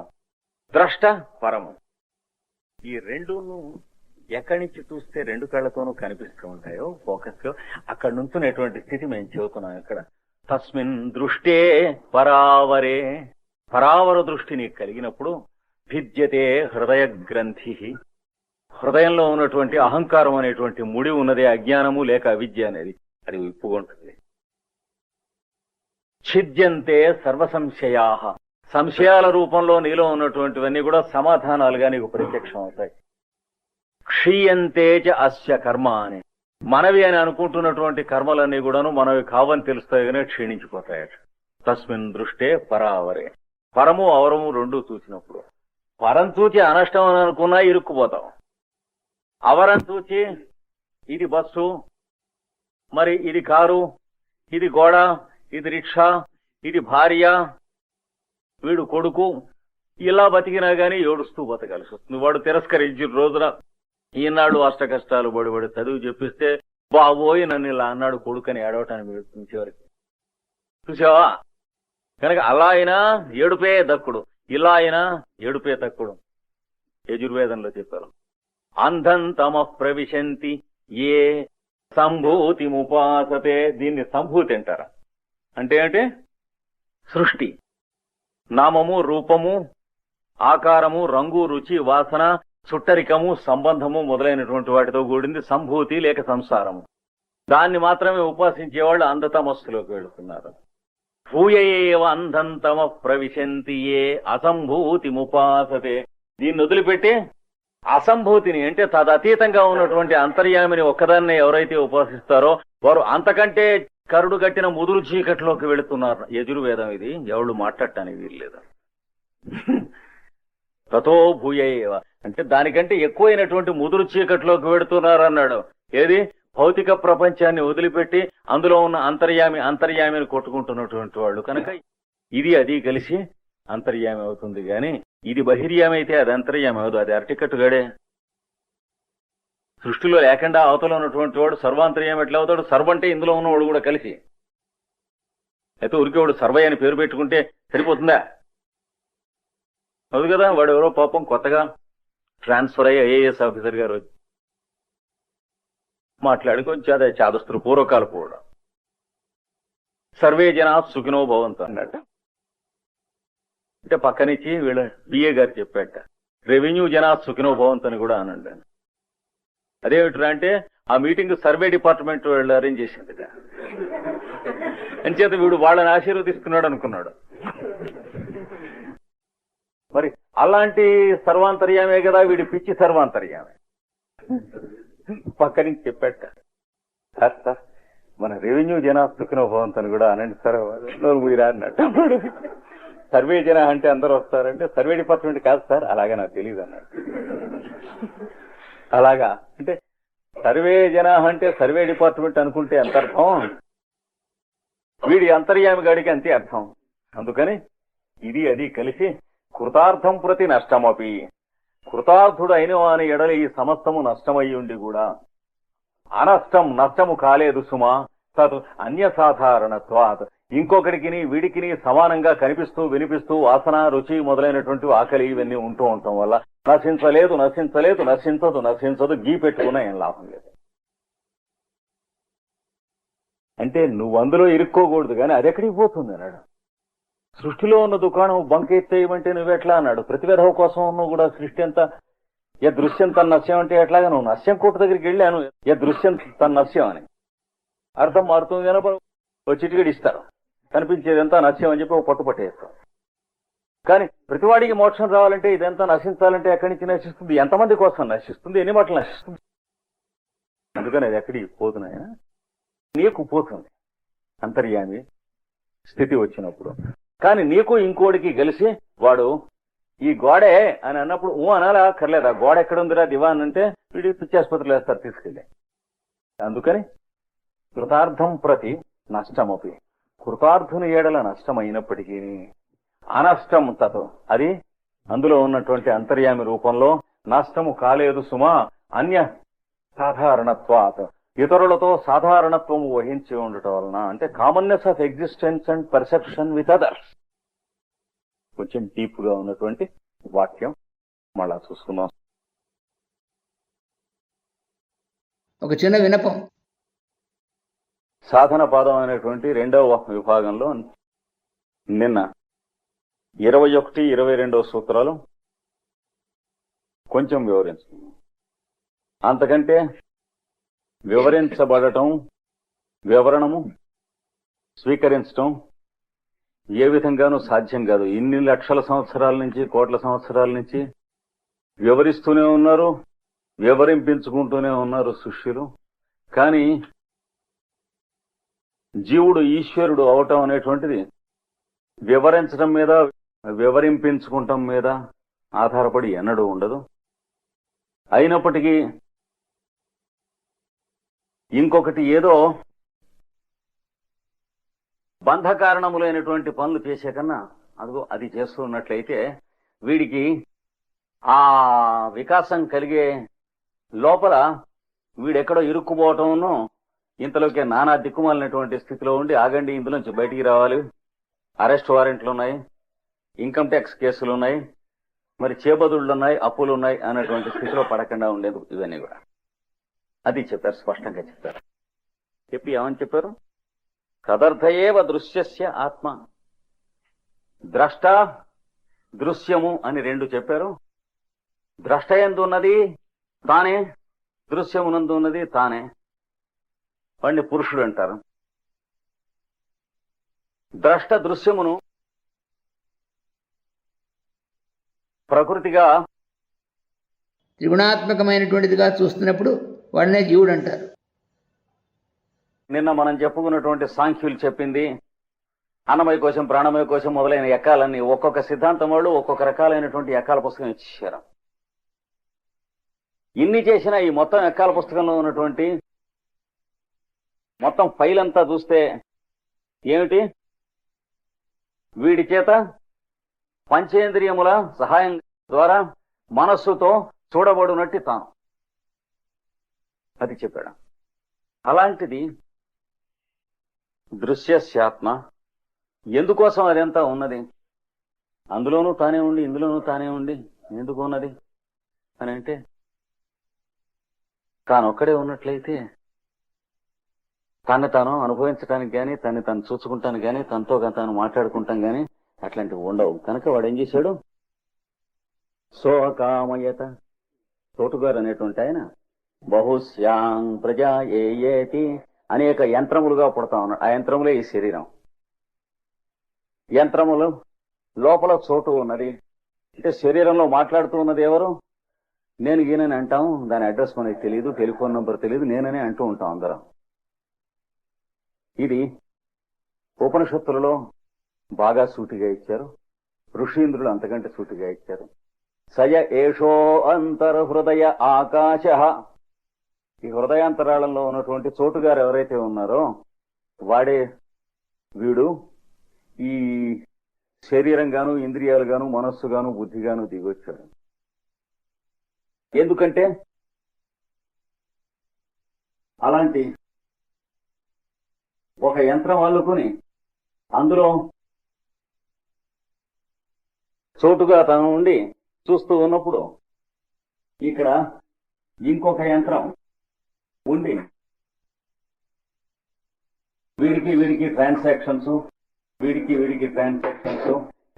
ద్రష్ట పరము. ఈ రెండును ఎక్కడి నుంచి చూస్తే రెండు కళ్ళతోనూ కనిపిస్తూ ఉంటాయో ఫోకస్ గా, అక్కడ నుంచునేటువంటి స్థితి మేము చెబుతున్నాం. ఇక్కడ తస్మిన్ దృష్టే పరావరే, పరావర దృష్టి నీకు కలిగినప్పుడు భిద్యతే హృదయ గ్రంథి, హృదయంలో ఉన్నటువంటి అహంకారం అనేటువంటి ముడి ఉన్నదే అజ్ఞానము లేక అవిద్య అనేది, అది విప్పుకుంటుంది. ఛిద్యంతే సర్వ సంశయా, సంశయాల రూపంలో నీలో ఉన్నటువంటివన్నీ కూడా సమాధానాలుగా నీకు ప్రత్యక్షం అవుతాయి. క్షీయంతే చ అస్య కర్మ అని, మనవి అని అనుకుంటున్నటువంటి కర్మలన్నీ కూడాను మనవి కావని తెలుస్తాయనే క్షీణించిపోతాయట. తస్మిన్ దృష్టే పరావరే, పరము అవరము రెండు చూసినప్పుడు, పరం చూచి అనష్టం అని అనుకున్నా ఇరుక్కుపోతాం. అవరం చూచి ఇది బస్సు, మరి ఇది కారు, ఇది గోడ, ఇది రిక్షా, ఇది భార్య, వీడు కొడుకు, ఇలా బతికినా గానీ ఏడుస్తూ బతకాల్సి వస్తుంది. వాడు తిరస్కరించిన రోజున ఈనాడు అష్ట కష్టాలు పడిపడి చదువు చెప్పిస్తే బాబోయి నన్ను ఇలా అన్నాడు కొడుకని ఏడవటాన్ని చివరికి చూసావా. కనుక అలా అయినా ఏడుపే దక్కుడు, ఇలా అయినా ఏడుపే దక్కుడు. యజుర్వేదంలో చెప్పారు, అంధం తమ ప్రవిశంతి ఏ సంభూతి ముపాసతే. దీన్ని సంభూతి అంటారా? అంటే సృష్టి, నామము, రూపము, ఆకారము, రంగు, రుచి, వాసన, చుట్టరికము, సంబంధము మొదలైనటువంటి వాటితో కూడింది సంభూతి లేక సంసారము. దాన్ని మాత్రమే ఉపాసించేవాళ్ళు అంధతమస్సులోకి వెళుతున్నారు. భూయేవ అంధంతమ ప్రవిశంతి ఏ అసంభూతిముపాసతే. దీన్ని వదిలిపెట్టి అసంభూతిని అంటే తదతీతంగా ఉన్నటువంటి అంతర్యామిని ఒక్కదాన్ని ఎవరైతే ఉపాసిస్తారో వారు అంతకంటే కరుడు కట్టిన ముదురు చీకట్లోకి వెళుతున్నారు. యజుర్వేదం ఇది, ఎవళ్ళు మాట్లాడటానికి వీల్లేదు. తతో భూయేవ అంటే దానికంటే ఎక్కువైనటువంటి ముదురు చీకట్లోకి వెళుతున్నారు అన్నాడు. ఏది? భౌతిక ప్రపంచాన్ని వదిలిపెట్టి అందులో ఉన్న అంతర్యామిని కొట్టుకుంటున్నటువంటి వాళ్ళు. కనుక ఇది అది కలిసి అంతర్యామి అవుతుంది గాని ఇది బహిర్యామి అయితే అది అంతర్యామి అవదు. అది అరటికట్టుగాడే. సృష్టిలో లేకుండా అవతల ఉన్నటువంటి వాడు సర్వాంతర్యామి ఎట్లా అవుతాడు? సర్వ అంటే ఇందులో ఉన్నవాడు కూడా కలిసి. అయితే ఉరికేవాడు సర్వయ్య అని పేరు పెట్టుకుంటే సరిపోతుందా? అవును కదా. వాడు ఎవరో పాపం కొత్తగా ట్రాన్స్ఫర్ అయ్యి ఐఏఎస్ ఆఫీసర్ గారు మాట్లాడి కొంచెం అదే చాదస్తులు పూర్వకాలు కూడా సర్వే జనా సుఖినో భవంతు అన్నట్టు. అంటే పక్కనిచ్చి వీళ్ళ బిఏ గారు చెప్పాట రెవెన్యూ జనా సుఖినో భవంతు అని కూడా అనండి. అదేమిట్రా అంటే ఆ మీటింగ్ సర్వే డిపార్ట్మెంట్ వాళ్ళు అరేంజ్ చేసింది. అంచేత వీడు వాళ్ళని ఆశీర్వదిస్తున్నాడు అనుకున్నాడు. మరి అలాంటి సర్వాంతర్యామే కదా వీడి పిచ్చి సర్వాంతర్యామే. పక్క నుంచి చెప్పాట సార్ మన రెవెన్యూ జనా సుఖినో భవంతు అని కూడా అనండి సార్. మీరు అన్నట్టు సర్వే జన అంటే అందరూ వస్తారంటే సర్వే డిపార్ట్మెంట్ కాదు సార్. అలాగా నాకు తెలియదు అన్నాడు. అలాగా అంటే సర్వే జన అంటే సర్వే డిపార్ట్మెంట్ అనుకుంటే ఎంత అర్థం, వీడి అంతర్యామి గాడికి అంతే అర్థం. అందుకని ఇది అది కలిసి కృతార్థం ప్రతి నష్టమపి. కృతార్థుడు అయిన వాని ఎడల ఈ సమస్తము నష్టమయ్యి ఉండి కూడా నష్టము కాలేదు సుమా. తత్ అన్యసాధారణత్వాత్ ఇంకొకడికి వీడికి సమానంగా కనిపిస్తూ వినిపిస్తూ వాసన రుచి మొదలైనటువంటి ఆకలి ఇవన్నీ ఉంటూ ఉండటం వల్ల నశించదు గీ పెట్టుకున్నా ఏం లాభం లేదు. అంటే నువ్వు అందులో ఇరుక్కోకూడదు కానీ అది ఎక్కడికి పోతుంది అన్నాడు. సృష్టిలో ఉన్న దుకాణం బంకెత్తేయమంటే నువ్వెట్లా అన్నాడు. ప్రతివేధవ కోసం నువ్వు కూడా సృష్టి ఎంత దృశ్యం తన నశ్యం అంటే ఎట్లాగా నువ్వు నశ్యం కోట దగ్గరికి వెళ్ళాను దృశ్యం తన నశ్యం అని అర్థం మారుతుంది కనుక చిటికెడు ఇస్తారు. కనిపించేదంతా నశ్యం అని చెప్పి ఒక పట్టు పట్టేస్తాం. కానీ ప్రతివాడికి మోక్షం రావాలంటే ఇదంతా నశించాలంటే ఎక్కడి నుంచి నశిస్తుంది? ఎంతమంది కోసం నశిస్తుంది? ఎన్ని మాటలు నశిస్తుంది? అందుకని అది ఎక్కడికి పోతున్నాయి నీకు పోతుంది అంతర్యామి స్థితి వచ్చినప్పుడు. కానీ నీకు ఇంకోడికి కలిసి వాడు ఈ గోడే అని అన్నప్పుడు అనాలా అక్కర్లేదా? గోడ ఎక్కడుందిరా దివాన్ అంటే వీడి పిచ్చాసుపత్రులు వేస్తారు తీసుకెళ్ళి. అందుకని కృతార్థం ప్రతి నష్టమపి. కృతార్థుని ఏడల నష్టమైనప్పటికీ అనష్టం తతో అది అందులో ఉన్నటువంటి అంతర్యామి రూపంలో నష్టము కాలేదు సుమా. అన్య సాధారణత్వాత్ ఇతరులతో సాధారణత్వము వహించి ఉండటం వలన అంటే commonness of existence and perception with others. కొంచెం డీప్ గా ఉన్నటువంటి వాక్యం మళ్ళా చూసుకుందాం. ఒక చిన్న వినపం. సాధన పాదం అనేటువంటి 2వ విభాగంలో నిన్న 21, 22 సూత్రాలు కొంచెం వివరించుకున్నాం. అంతకంటే వివరించబడటం వివరణము స్వీకరించటం ఏ విధంగానూ సాధ్యం కాదు. ఇన్ని లక్షల సంవత్సరాల నుంచి కోట్ల సంవత్సరాల నుంచి వివరిస్తూనే ఉన్నారు, వివరింపించుకుంటూనే ఉన్నారు శిష్యులు. కానీ జీవుడు ఈశ్వరుడు అవటం అనేటువంటిది వివరించడం మీద వివరింపించుకుంటం మీద ఆధారపడి ఎన్నడూ ఉండదు. అయినప్పటికీ ఇంకొకటి ఏదో బంధకారణములైనటువంటి పనులు చేసే కన్నా అదిగో అది చేస్తూ ఉన్నట్లయితే వీడికి ఆ వికాసం కలిగే లోపల వీడెక్కడో ఇరుక్కుపోవటంను ఇంతలోకే నానా దిక్కుమాలినటువంటి స్థితిలో ఉండి ఆగండి ఇందులోంచి బయటికి రావాలి, అరెస్ట్ వారెంట్లు ఉన్నాయి, ఇన్కమ్ ట్యాక్స్ కేసులు ఉన్నాయి, మరి చేబదుళ్ళు ఉన్నాయి, అప్పులు ఉన్నాయి అన్నటువంటి స్థితిలో పడకుండా ఉండేది. ఇవన్నీ కూడా అది చెప్పారు, స్పష్టంగా చెప్పారు. చెప్పి ఏమని చెప్పారు? తదర్థయేవ దృశ్యస్య ఆత్మ. ద్రష్ట దృశ్యము అని 2 చెప్పారు. ద్రష్ట యందు ఉన్నది తానే, దృశ్యమునందు ఉన్నది తానే. వాడిని పురుషుడు అంటారు. ద్రష్ట దృశ్యమును ప్రకృతిగా త్రిగుణాత్మకమైనటువంటిదిగా చూస్తున్నప్పుడు వాడినే జీవుడు అంటారు. నిన్న మనం చెప్పుకున్నటువంటి సాంఖ్యులు చెప్పింది అన్నమయ కోశం, ప్రాణమయ కోశం మొదలైన ఎక్కాలన్నీ ఒక్కొక్క సిద్ధాంతం వాళ్ళు ఒక్కొక్క రకాలైనటువంటి ఎక్కాల పుస్తకం ఇచ్చేశారు. ఇన్ని చేసిన ఈ మొత్తం ఎక్కాల పుస్తకంలో ఉన్నటువంటి మొత్తం ఫైల్ అంతా చూస్తే ఏమిటి? వీడి చేత పంచేంద్రియముల సహాయం ద్వారా మనస్సుతో చూడబడునట్టి తాను, అది చెప్పాడు. అలాంటిది దృశ్యస్యాత్మ ఎందుకోసం అదంతా ఉన్నది? అందులోనూ తానే ఉండి ఇందులోనూ తానే ఉండి ఎందుకు ఉన్నది అని అంటే, తానొక్కడే ఉన్నట్లయితే తను తాను అనుభవించడానికి గాని, తను తాను చూసుకుంటాను గాని, తనతో తాను మాట్లాడుకుంటాం గాని అట్లాంటివి ఉండవు. కనుక వాడు ఏం చేశాడు? సోకామయత, తోటుగారు అనేటువంటి ఆయన బహుశ్యాం ప్రజా ఏయేతి అనేక యంత్రములుగా పుడతా ఉన్నాడు. ఆ యంత్రములే ఈ శరీరం. యంత్రములు లోపల చోటు ఉన్నది. అంటే శరీరంలో మాట్లాడుతూ ఉన్నది ఎవరు? నేను ఈయనని అంటాం. దాని అడ్రస్ మనకి తెలియదు, టెలిఫోన్ నంబర్ తెలియదు, నేననే అంటూ ఉంటాం అందరం. ఇది ఉపనిషత్తులలో బాగా సూటిగా ఇచ్చారు. ఋషీంద్రులు అంతకంటే సూటిగా ఇచ్చారు. సయ ఏషో అంతర్హృదయ ఆకాశ. ఈ హృదయాంతరాళంలో ఉన్నటువంటి చోటుగారు ఎవరైతే ఉన్నారో వాడే వీడు ఈ శరీరంగాను, ఇంద్రియాలుగాను, మనస్సుగాను, బుద్ధిగాను దిగొచ్చాడు. ఎందుకంటే అలాంటి ఒక యంత్రం అల్లుకుని అందులో చోటుగా తను ఉండి చూస్తూ ఉన్నప్పుడు ఇక్కడ ఇంకొక యంత్రం ఉండి వీడికి ట్రాన్సాక్షన్స్, వీడికి ట్రాన్సాక్షన్స్,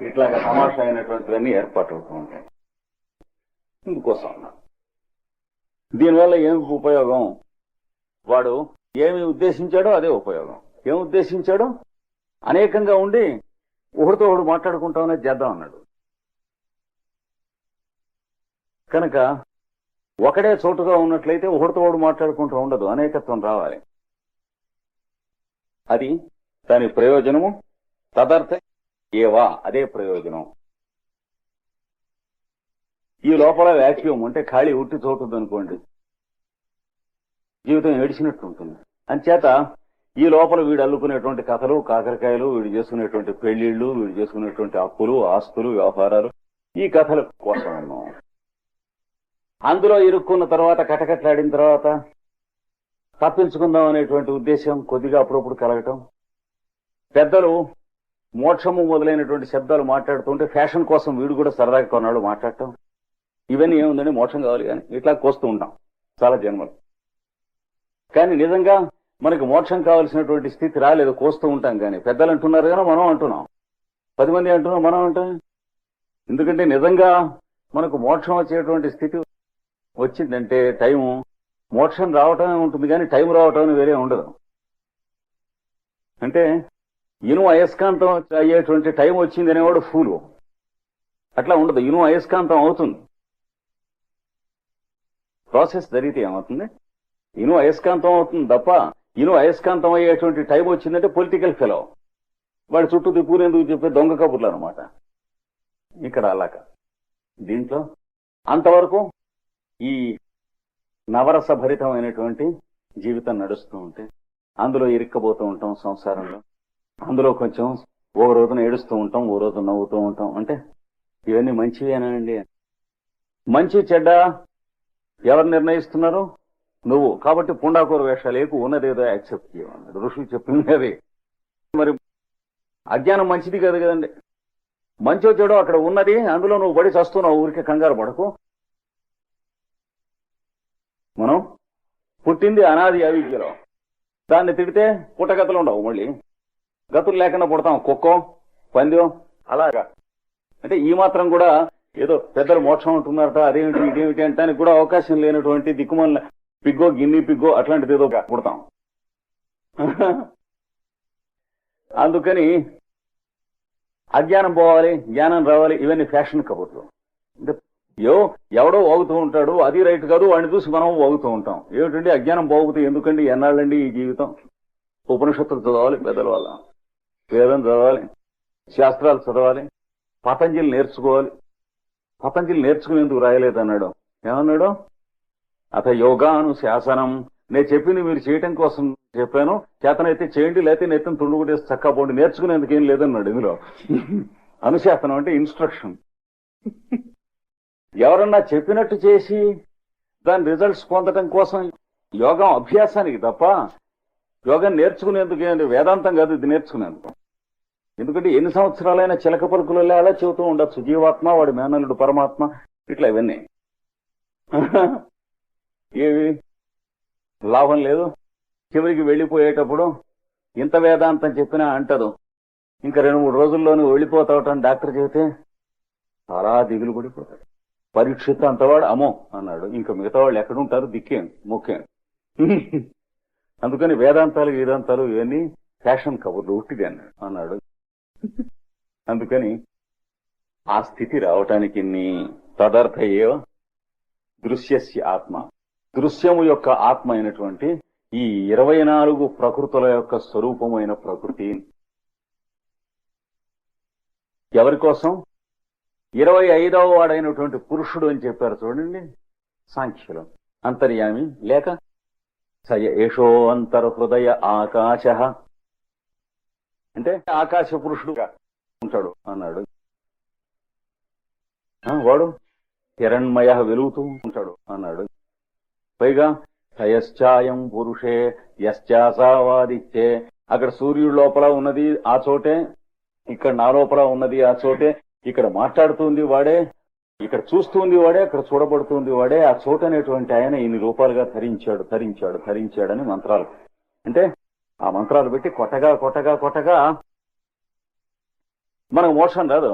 ఇట్లాగా తమాషా అయినటువంటివన్నీ ఏర్పాటు అవుతూ ఉంటాయి. ఇందుకోసం దీనివల్ల ఏమి ఉపయోగం? వాడు ఏమి ఉద్దేశించాడో అదే ఉపయోగం. ఏం ఉద్దేశించాడో అనేకంగా ఉండి ఒకరితో ఒకడు మాట్లాడుకుంటామనే చేద్దాం అన్నాడు. కనుక ఒకడే చోటుగా ఉన్నట్లయితే ఒకరితో ఒకడు మాట్లాడుకుంటూ ఉండదు, అనేకత్వం రావాలి. అది దాని ప్రయోజనము. తదర్థ ఏవా, అదే ప్రయోజనం. ఈ లోపల వ్యాక్యూమ్ అంటే ఖాళీ ఉట్టి చోటు అనుకోండి, జీవితం ఏడిచినట్టు ఉంటుంది. అంచేత ఈ లోపల వీడు అల్లుకునేటువంటి కథలు, కాకరకాయలు, వీడు చేసుకునేటువంటి పెళ్లిళ్లు, వీడు చేసుకునేటువంటి అప్పులు, ఆస్తులు, వ్యవహారాలు, ఈ కథల కోసం ఉన్నాం. అందులో ఇరుక్కున్న తర్వాత, కటకట్లాడిన తర్వాత తప్పించుకుందాం అనేటువంటి ఉద్దేశం కొద్దిగా అప్పుడప్పుడు కలగటం. పెద్దలు మోక్షము మొదలైనటువంటి శబ్దాలు మాట్లాడుతుంటే ఫ్యాషన్ కోసం వీడు కూడా సరదాగా కొన్నాడు మాట్లాడటం. ఇవన్నీ ఏముందండి, మోక్షం కావాలి కానీ ఇట్లా కోస్తూ ఉంటాం చాలా జన్మలు. కానీ నిజంగా మనకు మోక్షం కావాల్సినటువంటి స్థితి రాలేదు, కోస్తూ ఉంటాం. కానీ పెద్దలు అంటున్నారు కానీ మనం అంటున్నాం, 10 మంది అంటున్నాం, మనం అంటాం. ఎందుకంటే నిజంగా మనకు మోక్షం వచ్చేటువంటి స్థితి వచ్చిందంటే టైము, మోక్షం రావటమే ఉంటుంది కానీ టైం రావటం వేరే ఉండదు. అంటే ఇనుము అయస్కాంతం అయ్యేటువంటి టైం వచ్చింది అనేవాడు ఫూలు. అట్లా ఉండదు, ఇనుము అయస్కాంతం అవుతుంది. ప్రాసెస్ జరిగితే ఏమవుతుంది? ఇనుము అయస్కాంతం అవుతుంది తప్ప ఇనుము అయస్కాంతం అయ్యేటువంటి టైం వచ్చిందంటే పొలిటికల్ ఫెలో, వాడి చుట్టూ తిప్పుకునేందుకు చెప్పే దొంగ కబుర్లు అనమాట. ఇక్కడ అలాగా దీంట్లో అంతవరకు ఈ నవరస భరితమైనటువంటి జీవితం నడుస్తూ ఉంటే అందులో ఇరుక్కబోతూ ఉంటాం సంసారంలో. అందులో కొంచెం ఓ రోజున ఏడుస్తూ ఉంటాం, ఓ రోజు నవ్వుతూ ఉంటాం. అంటే ఇవన్నీ మంచివేనండి. మంచి చెడ్డ ఎవరు నిర్ణయిస్తున్నారు? నువ్వు. కాబట్టి పుండాకూర వేషాలు ఏకు, ఉన్నదేదో యాక్సెప్ట్ చేయమన్నాడు ఋషులు చెప్పింది. మరి అజ్ఞానం మంచిది కాదు కదండి. మంచో చెడో అక్కడ ఉన్నది, అందులో నువ్వు పడి చస్తున్నావు. ఊరికే కంగారు పడకు. మనం పుట్టింది అనాది అవిద్యలో, దాన్ని తిడితే పుట్టగతులు ఉండవు. మళ్ళీ గతులు లేకుండా పుడతాం, కుక్కో పందెం అలాగా. అంటే ఈ మాత్రం కూడా ఏదో పెద్దలు మోక్షం ఉంటున్నారట, అదేమిటి ఇదేమిటి అంటానికి కూడా అవకాశం లేనటువంటి దిక్కుమల్ల పిగ్గో, గిన్ని పిగ్గో అట్లాంటిది ఏదో పుడతాం. అందుకని అజ్ఞానం పోవాలి, జ్ఞానం రావాలి, ఇవన్నీ ఫ్యాషన్ కబుర్లు. అంటే ఎవడో వాగుతూ ఉంటాడు, అది రైట్ కాదు, వాడిని చూసి మనం వాగుతూ ఉంటాం. ఏమిటండి అజ్ఞానం పోగుతూ ఎందుకండి, ఎన్నాళ్ళండి ఈ జీవితం? ఉపనిషత్తులు చదవాలి, పెద్దల వల్ల వేదం చదవాలి, శాస్త్రాలు చదవాలి, పతంజలి నేర్చుకోవాలి. పతంజలి నేర్చుకునేందుకు రాయలేదన్నాడు. ఏమన్నాడు? అత యోగానుశాసనం, నేను చెప్పింది మీరు చేయటం కోసం చెప్పాను, చేతనైతే చేయండి, లేకపోతే నెత్తిని తుండు కొట్టేసి చక్కా పోండి, నేర్చుకునేందుకు ఏం లేదన్నాడు ఇందులో. అనుశాసనం అంటే ఇన్స్ట్రక్షన్. ఎవరన్నా చెప్పినట్టు చేసి దాని రిజల్ట్స్ పొందడం కోసం యోగం అభ్యాసానికి తప్ప యోగం నేర్చుకునేందుకు ఏంటి? వేదాంతం కాదు ఇది నేర్చుకునేందుకు. ఎందుకంటే ఎన్ని సంవత్సరాలైనా చిలక పలుకులలో అలా చెబుతూ ఉండొచ్చు, జీవాత్మ, వాడి మేనల్లుడు పరమాత్మ, ఇట్లా ఇవన్నీ ఏవి లాభం లేదు. చివరికి వెళ్ళిపోయేటప్పుడు ఇంత వేదాంతం చెప్పినా అంటదు, ఇంకా 2-3 రోజుల్లోనూ వెళ్ళిపోతావటని డాక్టర్ చెబితే చాలా దిగులు పడిపోతాడు. పరీక్షిత్ అంతవాడు అమో అన్నాడు, ఇంకా మిగతా వాళ్ళు ఎక్కడుంటారు, దిక్కేం ముఖ్యం. అందుకని వేదాంతాలు ఇవన్నీ ఫ్యాషన్ కబుర్లు ఉట్టిది అన్నాడు. అందుకని ఆ స్థితి రావటానికి తదర్థ ఏవ దృశ్యస్య ఆత్మ, దృశ్యము యొక్క ఆత్మ అయినటువంటి ఈ 24 ప్రకృతుల యొక్క స్వరూపమైన ప్రకృతి ఎవరి కోసం? 25వ వాడైనటువంటి పురుషుడు అని చెప్పారు చూడండి సాంఖ్యులు. అంతర్యామి లేక సయ ఏషో అంతర్హృదయ ఆకాశ అంటే ఆకాశ పురుషుడుగా ఉంటాడు అన్నాడు. వాడు హిరణ్మయ వెలుగుతూ ఉంటాడు అన్నాడు. పైగా సయశ్చాయం పురుషే యశ్చాసావాదిత్యే, అక్కడ సూర్యుడు లోపల ఉన్నది ఆ చోటే, ఇక్కడ నా లోపల ఉన్నది ఆ చోటే, ఇక్కడ మాట్లాడుతుంది వాడే, ఇక్కడ చూస్తుంది వాడే, అక్కడ చూడబడుతుంది వాడే, ఆ చోటు అనేటువంటి ఆయన ఇన్ని రూపాలుగా ధరించాడని మంత్రాలు. అంటే ఆ మంత్రాలు పెట్టి కొట్టగా మనకు మోక్షం రాదు.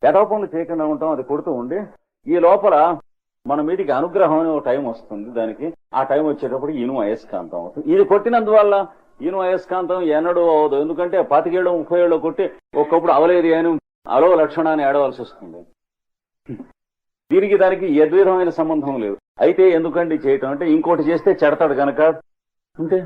యథోపనులు చేయకుండా ఉంటాం, అది కొడుతూ ఉండి ఈ లోపల మన మీదికి అనుగ్రహం అనే ఒక టైం వస్తుంది. దానికి ఆ టైం వచ్చేటప్పుడు ఇనుము అయస్కాంతం అవుతుంది. ఇది కొట్టినందువల్ల ఇనుము అయస్కాంతం ఎన్నడూ అవదు. ఎందుకంటే 25 30 ఏళ్ళు కొట్టి ఒక్కప్పుడు అవలేదు అని అలో లక్షణాన్ని ఏడవలసి వస్తుంది. దీనికి దానికి యద్విధమైన సంబంధం లేదు. అయితే ఎందుకండి చేయటం అంటే ఇంకోటి చేస్తే చెడతాడు కనుక. అంతే.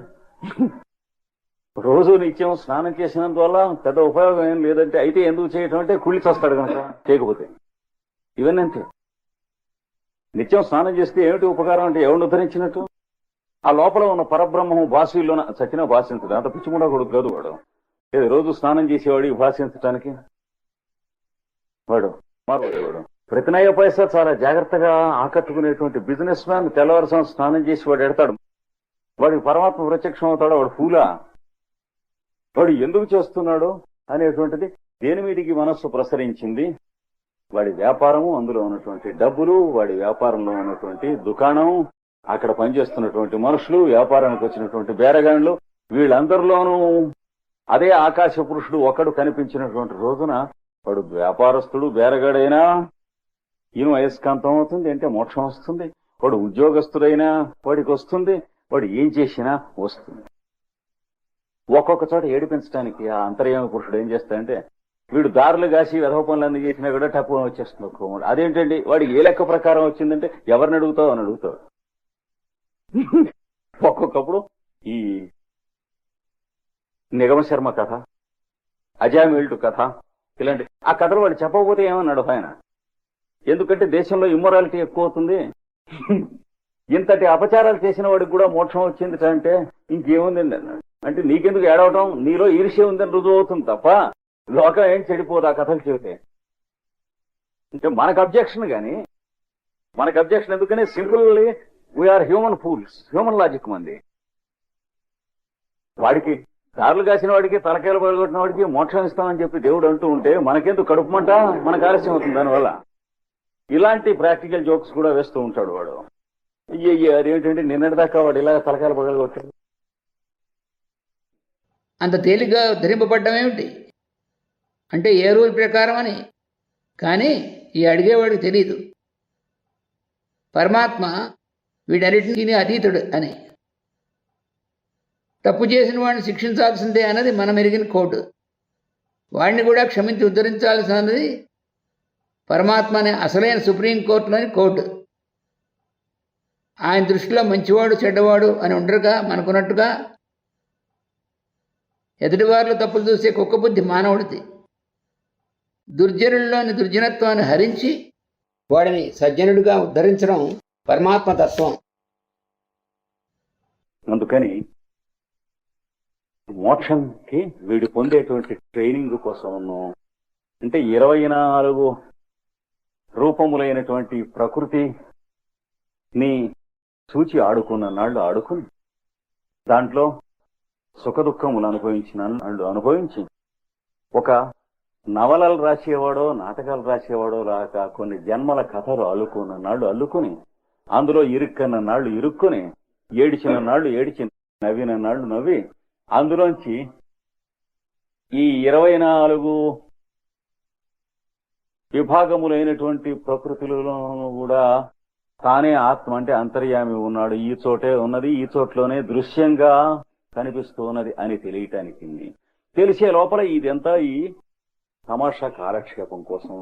రోజు నిత్యం స్నానం చేసినందువల్ల పెద్ద ఉపయోగం ఏం లేదంటే, అయితే ఎందుకు చేయటం అంటే కుళ్ళి చస్తాడు కనుక చేయకపోతే. ఇవన్నీ అంతే. నిత్యం స్నానం చేస్తే ఏమిటి ఉపకారం అంటే ఎవరిని ఉద్ధరించినట్టు? ఆ లోపల ఉన్న పరబ్రహ్మము భాషలోన చచ్చిన భాషించడు. అంత పిచ్చిముడా కొడుకు కాదు వాడు. రోజు స్నానం చేసేవాడికి భాషించడానికి వాడు మారువాడు. ప్రతినయ పైసా చాలా జాగ్రత్తగా ఆకట్టుకునేటువంటి బిజినెస్ మ్యాన్ తెల్లవారుసం స్నానం చేసి వాడు ఎడతాడు. వాడికి పరమాత్మ ప్రత్యక్షం అవుతాడు. వాడు ఫూలా. వాడు ఎందుకు చేస్తున్నాడు అనేటువంటిది దేని మీదికి మనస్సు ప్రసరించింది? వాడి వ్యాపారము, అందులో ఉన్నటువంటి డబ్బులు, వాడి వ్యాపారంలో ఉన్నటువంటి దుకాణం, అక్కడ పనిచేస్తున్నటువంటి మనుషులు, వ్యాపారానికి వచ్చినటువంటి బేరగాండ్లు, వీళ్ళందరిలోనూ అదే ఆకాశ పురుషుడు ఒకడు కనిపించినటువంటి రోజున వాడు వ్యాపారస్తుడు బేరగాడైనా ఈయన అయస్కాంతం అవుతుంది, అంటే మోక్షం వస్తుంది. వాడు ఉద్యోగస్తుడైనా వాడికి వస్తుంది. వాడు ఏం చేసినా వస్తుంది. ఒక్కొక్క చోట ఏడిపించడానికి ఆ అంతర్యామి పురుషుడు ఏం చేస్తాడంటే, వీడు దారులు కాసి వెధవ పనులన్నీ చేసినా కూడా టప్పు వచ్చేస్తుంది ఒక్కోడు. అదేంటండి వాడికి ఏ లెక్క ప్రకారం వచ్చిందంటే, ఎవరిని అడుగుతావు అని అడుగుతాడు. ఒక్కొక్కప్పుడు ఈ నిగమ శర్మ కథ, అజామిల్టు కథ, ఇలాంటి ఆ కథలు వాడు చెప్పకపోతే ఏమన్నాడు ఆయన. ఎందుకంటే దేశంలో ఇమ్మొరాలిటీ ఎక్కువ అవుతుంది. ఇంతటి అపచారాలు చేసిన వాడికి కూడా మోక్షం వచ్చింది అంటే ఇంకేముందండి అన్నాడు. అంటే నీకెందుకు ఏడవటం, నీలో ఈర్ష్య ఉందని రుజువు అవుతుంది తప్ప లోకం ఏం చెడిపోదు ఆ కథలు చెబితే. అంటే మనకు అబ్జెక్షన్ కానీ, మనకు అబ్జెక్షన్ ఎందుకని simply we are human fools, human logic మంది. వాడికి దారులు కాసిన వాడికి, తలకాయలు పడగొట్టిన వాడికి మోక్షం ఇస్తామని చెప్పి దేవుడు అంటూ ఉంటే మనకెందుకు కడుపుమంట, మనకు ఆలస్యం అవుతుంది దానివల్ల. ఇలాంటి ప్రాక్టికల్ జోక్స్ కూడా వేస్తూ ఉంటాడు వాడు. అదేంటంటే నిన్నటిదాకా వాడు ఇలా తలకాయలు పగలగొట్టాడు. అంత తేలిగ్గా ధరింపబడ్డం ఏమిటి అంటే ఏ రూల్ ప్రకారం అని. కానీ ఈ అడిగేవాడికి తెలీదు పరమాత్మ వీటన్నిటికీ అతీతుడు అని. తప్పు చేసిన వాడిని శిక్షించాల్సిందే అన్నది మనం ఎరిగిన కోడ్. వాడిని కూడా క్షమించి ఉద్ధరించాల్సినది పరమాత్మ అనే అసలైన సుప్రీంకోర్టులోని కోర్టు. ఆయన దృష్టిలో మంచివాడు చెడ్డవాడు అని ఉండరుగా మనకున్నట్టుగా. ఎదుటివారిలో తప్పులు చూసే కుక్క బుద్ధి మానవుడిది. దుర్జనుల్లోని దుర్జనత్వాన్ని హరించి వాడిని సజ్జనుడిగా ఉద్ధరించడం పరమాత్మ తత్వం. అందుకని మోక్షంకి వీడు పొందేటువంటి ట్రైనింగ్ కోసము అంటే 24 రూపములైనటువంటి ప్రకృతిని చూచి ఆడుకున్న నాళ్ళు ఆడుకుని దాంట్లో సుఖదుఖములు అనుభవించిన నాళ్ళు అనుభవించి ఒక నవలలు రాసేవాడో నాటకాలు రాసేవాడో లాగా కొన్ని జన్మల కథలు అల్లుకున్న నాళ్ళు అల్లుకుని అందులో ఇరుక్కన్న నాళ్ళు ఇరుక్కుని ఏడిచిన నాళ్ళు ఏడిచి నవ్విన నాళ్ళు నవ్వి అందులోంచి ఈ 24 విభాగములైనటువంటి ప్రకృతిలో కూడా తానే ఆత్మ అంటే అంతర్యామి ఉన్నాడు, ఈ చోటే ఉన్నది, ఈ చోట్లోనే దృశ్యంగా కనిపిస్తూ ఉన్నది అని తెలియటానికి తెలిసే లోపల ఇదంతా ఈ తమాషా కాలక్షేపం కోసం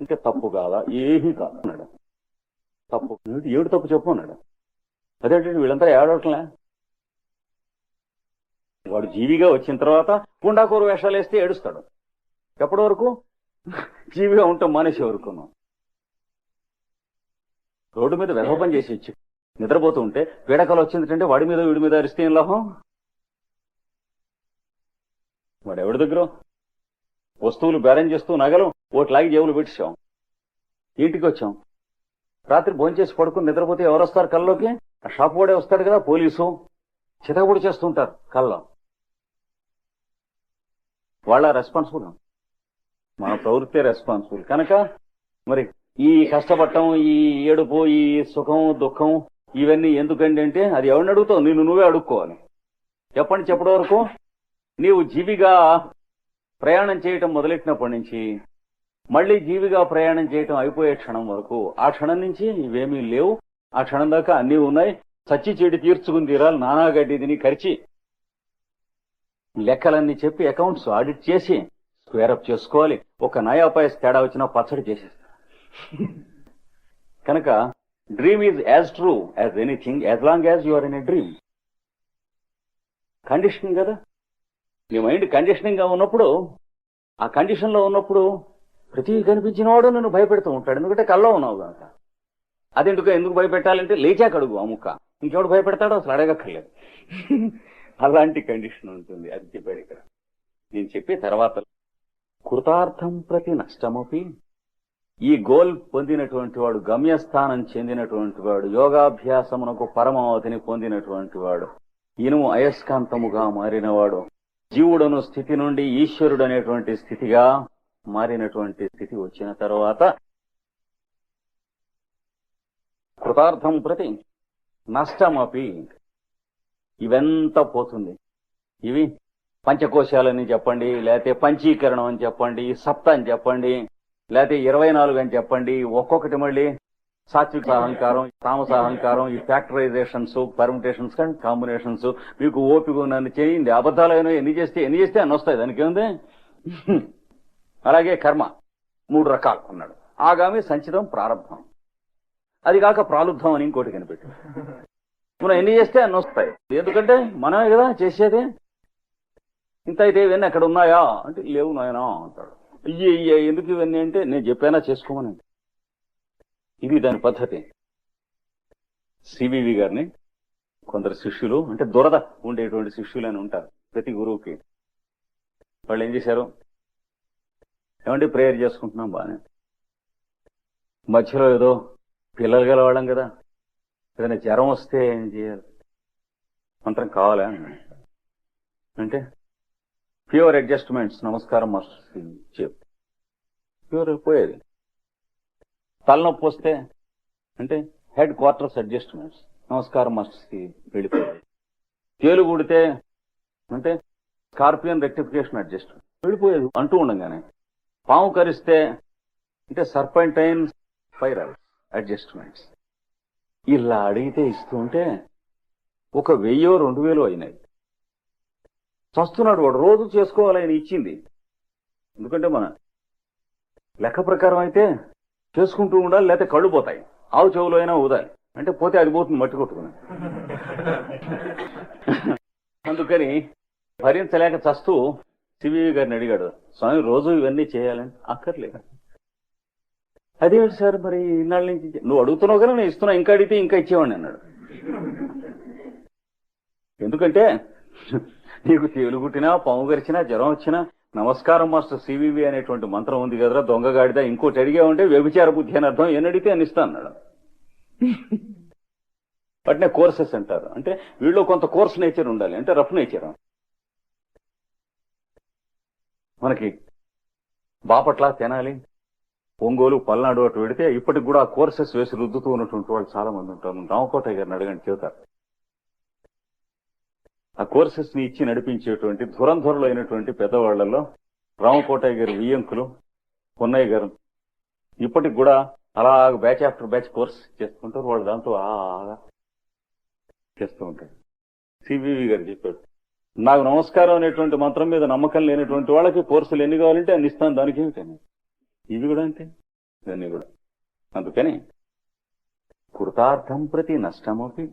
అంటే తప్పు కాదా? ఏమీ కాదు అన్నాడు. తప్పు ఏడు తప్పు చెప్పు అన్నాడు. అదేంటంటే వీళ్ళంతా ఏడవట్లే. వాడు జీవిగా వచ్చిన తర్వాత గుండాకూరు వేషాలు వేస్తే ఏడుస్తాడు. ఎప్పటి వరకు? జీవిగా ఉంటాం మానేసే వరకున్నాం. రోడ్డు మీద వెధపం చేసి ఇచ్చి నిద్రపోతూ ఉంటే పీడకలు వచ్చిందంటే వాడి మీద వీడి మీద అరిస్తే ఏం లాభం? వాడు ఎవడి దగ్గర వస్తువులు బేరం చేస్తూ నగలు ఓట్లాగి జేబులు పెట్టాం. ఇంటికి వచ్చాం. రాత్రి భోంచేసి పడుకుని నిద్రపోతే ఎవరు వస్తారు కల్లోకి? ఆ షాప్ వాడే వస్తాడు కదా, పోలీసు చితకబుడి చేస్తుంటారు కల్లో. వాళ్ళ రెస్పాన్సిబుల్, మన ప్రవృత్తే రెస్పాన్సిబుల్. కనుక మరి ఈ కష్టపడటం, ఈ ఏడుపు, ఈ సుఖం దుఃఖం ఇవన్నీ ఎందుకండి అంటే అది ఎవరిని అడుగుతావు? నువ్వే అడుక్కోవాలి. చెప్పటి వరకు నీవు జీవిగా ప్రయాణం చేయటం మొదలెట్టినప్పటి నుంచి మళ్ళీ జీవిగా ప్రయాణం చేయటం అయిపోయే క్షణం వరకు, ఆ క్షణం నుంచి ఇవేమీ లేవు. ఆ క్షణం దాకా అన్నీ ఉన్నాయి. చచ్చి చెడి తీర్చుకుని తీరాలి. నానాగడ్డి తిని ఖర్చి లెక్కలన్నీ చెప్పి అకౌంట్స్ ఆడిట్ చేసి స్క్వేరప్ చేసుకోవాలి. ఒక నయాపాయస్ తేడా వచ్చినా పచ్చడి చేసేస్తా. కనుక dream is as true as anything as long as you are in a dream. Conditioning కదా, నీ మైండ్ కండిషనింగ్ గా ఉన్నప్పుడు, ఆ కండిషన్ లో ఉన్నప్పుడు ప్రతి కనిపించిన వాడు నన్ను భయపెడుతూ ఉంటాడు. ఎందుకంటే కల్లో ఉన్నావు కనుక. ఎందుకు భయపెట్టాలంటే లేచాక అడుగు ఆ ముక్క. ఇంకెవడు భయపెడతాడో అసలు అడగక్కర్లేదు. అలాంటి కండిషన్ ఉంటుంది. అది చెప్పాడు ఇక్కడ. నేను చెప్పే తర్వాత కృతార్థం ప్రతి నష్టమపి, ఈ గోల్ పొందినటువంటి వాడు, గమ్యస్థానం చెందినటువంటి వాడు, యోగాభ్యాసమునకు పరమావధిని పొందినటువంటి వాడు, ఇనుము అయస్కాంతముగా మారినవాడు, జీవుడను స్థితి నుండి ఈశ్వరుడు అనేటువంటి స్థితిగా మారినటువంటి స్థితి వచ్చిన తర్వాత కృతార్థం ప్రతి నష్టమపి, ఇవెంత పోతుంది. ఇవి పంచకోశాలని చెప్పండి, లేకపోతే పంచీకరణం అని చెప్పండి, సప్త అని చెప్పండి, లేకపోతే 24 అని చెప్పండి. ఒక్కొక్కటి మళ్ళీ సాత్విక అహంకారం, తామస అహంకారం, ఈ ఫ్యాక్టరైజేషన్స్, పర్మిటేషన్స్ అండ్ కాంబినేషన్స్. మీకు ఓపిక నన్ను చేయండి. అబద్ధాలైన ఎన్ని చేస్తే అన్ని వస్తాయి. దానికి ఏముంది? అలాగే కర్మ 3 రకాలు అన్నాడు. ఆగామి, సంచితం, ప్రారంభం. అది కాక ప్రాలుబ్ధం అని ఇంకోటి కనిపెట్టి మనం ఎన్ని చేస్తే అన్ని వస్తాయి. ఎందుకంటే మనమే కదా చేసేది. ఇంత అయితే ఇవన్నీ అక్కడ ఉన్నాయా అంటే లేవు నాయనా అంటాడు. ఎందుకు ఇవన్నీ అంటే నేను చెప్పానా చేసుకోమని. ఇది దాని పద్ధతి. సివివి గారిని కొందరు శిష్యులు, అంటే దురద ఉండేటువంటి శిష్యులు అని ఉంటారు ప్రతి గురువుకి. వాళ్ళు ఏం చేశారు? ఏమంటే ప్రేయర్ చేసుకుంటున్నాం బాగానే, మధ్యలో ఏదో పిల్లలు గలవాళ్ళం కదా, ఏదైనా జ్వరం వస్తే ఏం చేయాలి? మంత్రం కావాలా అంటే ప్యూర్ అడ్జస్ట్మెంట్స్, నమస్కారం మాస్టర్ చెప్పు, ప్యూర్ పోయేది. తలనొప్పి వస్తే అంటే హెడ్ క్వార్టర్స్ అడ్జస్ట్మెంట్స్, నమస్కారం మాస్టర్స్కి వెళ్ళిపోయేది. తేలు కుడితే అంటే స్కార్పియన్ రెక్టిఫికేషన్ అడ్జస్ట్మెంట్ వెళ్ళిపోయేది అంటూ ఉండగానే. పాము కరిస్తే అంటే సర్పెంటైన్ స్పైరల్ అడ్జస్ట్మెంట్స్. ఇలా అడిగితే ఇస్తూ ఉంటే 1000 2000 అయినాయి. చస్తున్నాడు వాడు. రోజు చేసుకోవాలి ఆయన ఇచ్చింది. ఎందుకంటే మన లెక్క ప్రకారం అయితే చేసుకుంటూ ఉండాలి, లేకపోతే కళ్ళు పోతాయి. ఆవు చెవులో అయినా ఊదాలి, అంటే పోతే అది పోతుంది మట్టి కొట్టుకుని. అందుకని భరించలేక చస్తూ సివి గారిని అడిగాడు, స్వామి రోజు ఇవన్నీ చేయాలని. అక్కర్లేదు. అదేంటి సార్ మరి ఇన్నాళ్ళ నుంచి నువ్వు అడుగుతున్నావు కదా, నేను ఇస్తున్నా, ఇంకా అడిగితే ఇంకా ఇచ్చేవాడిని అన్నాడు. ఎందుకంటే నీకు తీవులు కుట్టినా, పాము గరిచినా, జ్వరం వచ్చినా నమస్కారం మాస్టర్ సివివి అనేటువంటి మంత్రం ఉంది కదరా దొంగగాడిదా, ఇంకోటి అడిగా ఉంటే వ్యభిచార బుద్ధి అని అర్థం, ఏం అడిగితే అని ఇస్తా అన్నాడు. వాటినే కోర్సెస్ అంటారు. అంటే వీళ్ళు కొంత కోర్స్ నేచర్ ఉండాలి, అంటే రఫ్ నేచర్. మనకి బాపట్ల, తెనాలి, ఒంగోలు, పల్నాడు అటు పెడితే ఇప్పటికి కూడా కోర్సెస్ వేసి రుద్దుతూ ఉన్నటువంటి వాళ్ళు చాలా మంది ఉంటారు. రామకోటయ్య గారిని అడగండి చెబుతారు. ఆ కోర్సెస్ ని ఇచ్చి నడిపించేటువంటి ధురంధరులు అయినటువంటి పెద్దవాళ్లలో రామకోటయ్య గారు, వియ్యంకులు, పొన్నయ్య గారు ఇప్పటికి కూడా అలా బ్యాచ్ ఆఫ్టర్ బ్యాచ్ కోర్స్ చేసుకుంటారు. వాళ్ళు దాంతో చేస్తూ ఉంటారు. సివివి గారు చెప్పాడు, నాకు నమస్కారం అనేటువంటి మంత్రం మీద నమ్మకం లేనటువంటి వాళ్ళకి కోర్సులు ఎన్ని కావాలంటే అన్ని ఇస్తాను, దానికి ఏమిటని. ఇవి కూడా అంతే, ఇవన్నీ కూడా. అందుకని కృతార్థం ప్రతి నష్టమోపి,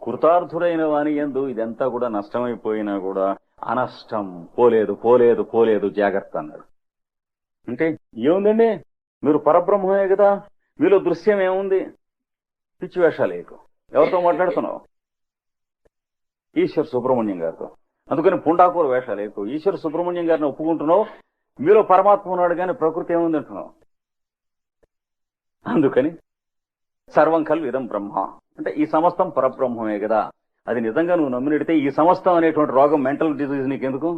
కృతార్థుడైన వాని యందు ఇదంతా కూడా నష్టమైపోయినా కూడా అనష్టం, పోలేదు పోలేదు పోలేదు, జాగ్రత్త అన్నాడు. అంటే ఏముందండి, మీరు పరబ్రహ్మమే కదా, మీలో దృశ్యం ఏముంది, పిచ్చి వేషాలు ఎక్కువ. ఎవరితో మాట్లాడుతున్నావు? ఈశ్వర్ సుబ్రహ్మణ్యం గారితో. అందుకని పుండాకూర వేషాలు ఎక్కువ. ఈశ్వర్ సుబ్రహ్మణ్యం గారిని ఒప్పుకుంటున్నావు, మీలో పరమాత్మ ఉన్నాడు కానీ ప్రకృతి ఏముంది అంటున్నావు. అందుకని సర్వం కల్వి ఇదం బ్రహ్మ, అంటే ఈ సమస్తం పరబ్రహ్మమే కదా, అది నిజంగా నువ్వు నమ్మినడితే ఈ సమస్తం అనేటువంటి రోగం, మెంటల్ డిజీజ్ నీకెందుకు?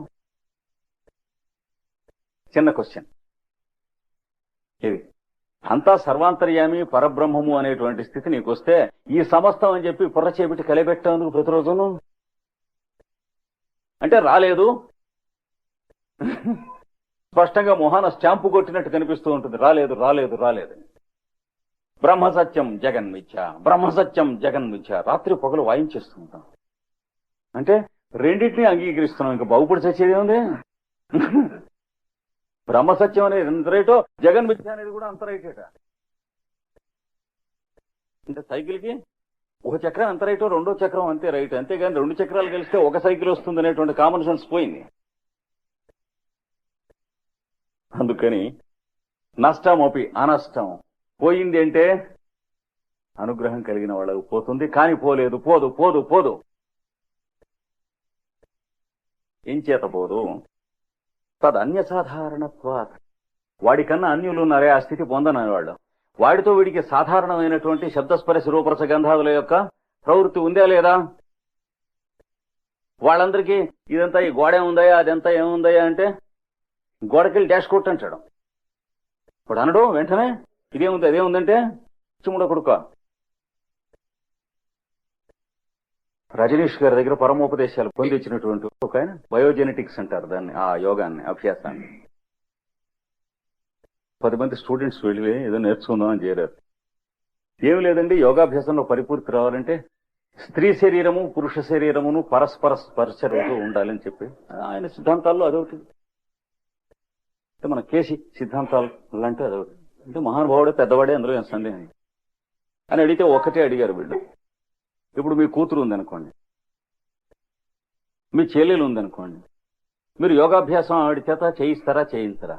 చిన్న క్వశ్చన్ ఇది. అంతా సర్వాంతర్యామి పరబ్రహ్మము అనేటువంటి స్థితి నీకు వస్తే ఈ సమస్తం అని చెప్పి పుర్ర చేపెట్టి కలిపెట్టేందుకు ప్రతిరోజును అంటే రాలేదు. స్పష్టంగా మొహాన స్టాంపు కొట్టినట్టు కనిపిస్తూ ఉంటుంది, రాలేదు రాలేదు రాలేదు. బ్రహ్మసత్యం జగన్మిథ్య, బ్రహ్మసత్యం జగన్మిథ్య, రాత్రి పొగలు వాయించేస్తుంటాం. అంటే రెండింటినీ అంగీకరిస్తున్నాం, ఇంకా బాగుపడి చచ్చేది ఉంది. బ్రహ్మసత్యం అనేది ఎంత రైటో, జగన్మిథ్య అనేది కూడా అంత రైటేట. అంటే సైకిల్కి ఒక చక్రం ఎంత రైటో రెండో చక్రం అంతే రైట్, అంతేగాని రెండు చక్రాలు కలిస్తే ఒక సైకిల్ వస్తుంది అనేటువంటి కామన్ సెన్స్ పోయింది. అందుకని నష్టమోపి అనష్టం, పోయింది అంటే అనుగ్రహం కలిగిన వాళ్ళకు పోతుంది, కానీ పోలేదు, పోదు పోదు పోదు. ఏం చేత పోదు? తదన్యసాధారణత్వాత్, వాడికన్నా అన్యులు ఉన్నారే ఆ స్థితి పొందనని వాళ్ళు, వాడితో వీడికి సాధారణమైనటువంటి శబ్దస్పర్శ రూపరస గంధాదుల యొక్క ప్రవృత్తి ఉందా లేదా? వాళ్ళందరికీ ఇదంతా ఈ గోడ ఏముందయా, అదంతా ఏముందయా అంటే గోడకెళ్ళి డాష్ కొట్టు అంటాడు. ఇప్పుడు అనడు వెంటనే ఇదేముంది అదేముందంటే చిమ్ముడ కొడుక. రజనీష్ గారి దగ్గర పరమోపదేశాలు పొందించినటువంటి ఒక ఆయన, బయోజెనెటిక్స్ అంటారు దాన్ని, ఆ యోగాన్ని, అభ్యాసాన్ని. 10 మంది స్టూడెంట్స్ వెళ్ళి ఏదో నేర్చుకుందాం అని చేరారు. ఏమి లేదండి, యోగాభ్యాసంలో పరిపూర్తి రావాలంటే స్త్రీ శరీరము పురుష శరీరమును పరస్పర స్పర్శతో ఉండాలని చెప్పి ఆయన సిద్ధాంతాల్లో అదొకటి. అంటే మన కేసి సిద్ధాంతాలు లాంటి అదొకటి. అంటే మహానుభావుడే, పెద్దవాడే, అందులో ఏం సందేహం అని అడిగితే ఒకటే అడిగారు వీళ్ళు. ఇప్పుడు మీ కూతురు ఉందనుకోండి, మీ చెల్లెలు ఉందనుకోండి, మీరు యోగాభ్యాసం ఆవిడ చేత చేయిస్తారా చేయించరా?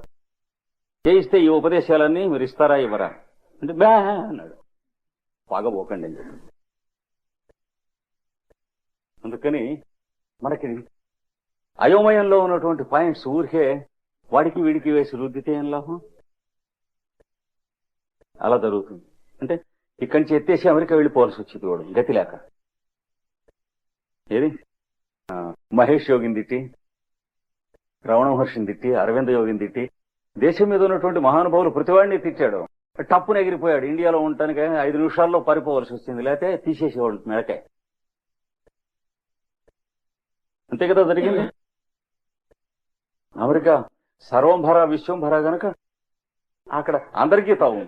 చేయిస్తే ఈ ఉపదేశాలన్నీ మీరు ఇస్తారా ఇవ్వరా అంటే బా అన్నాడు. బాగా పోకండి అని చెప్పి. అందుకని మనకి అయోమయంలో ఉన్నటువంటి పాయింట్స్ ఊరికే వాడికి వీడికి వేసి రుద్దితే ఏం లాభం? అలా జరుగుతుంది. అంటే ఇక్కడి నుంచి ఎత్తేసి అమెరికా వెళ్ళిపోవాల్సి వచ్చింది వాడు గతి లేక. ఏది మహేష్ యోగిని తిట్టి, రమణ మహర్షిని తిట్టి, అరవింద యోగిని తిట్టి, దేశం మీద ఉన్నటువంటి మహానుభావులు ప్రతివాడిని తిట్టాడు. టప్పును ఎగిరిపోయాడు. ఇండియాలో ఉండటానికి 5 నిమిషాల్లో పారిపోవలసి వచ్చింది, లేకపోతే తీసేసేవాడు మెడకాయ. అంతే కదా జరిగింది. అమెరికా సర్వంభర విశ్వంభర గనక అక్కడ అందరికీ తావు.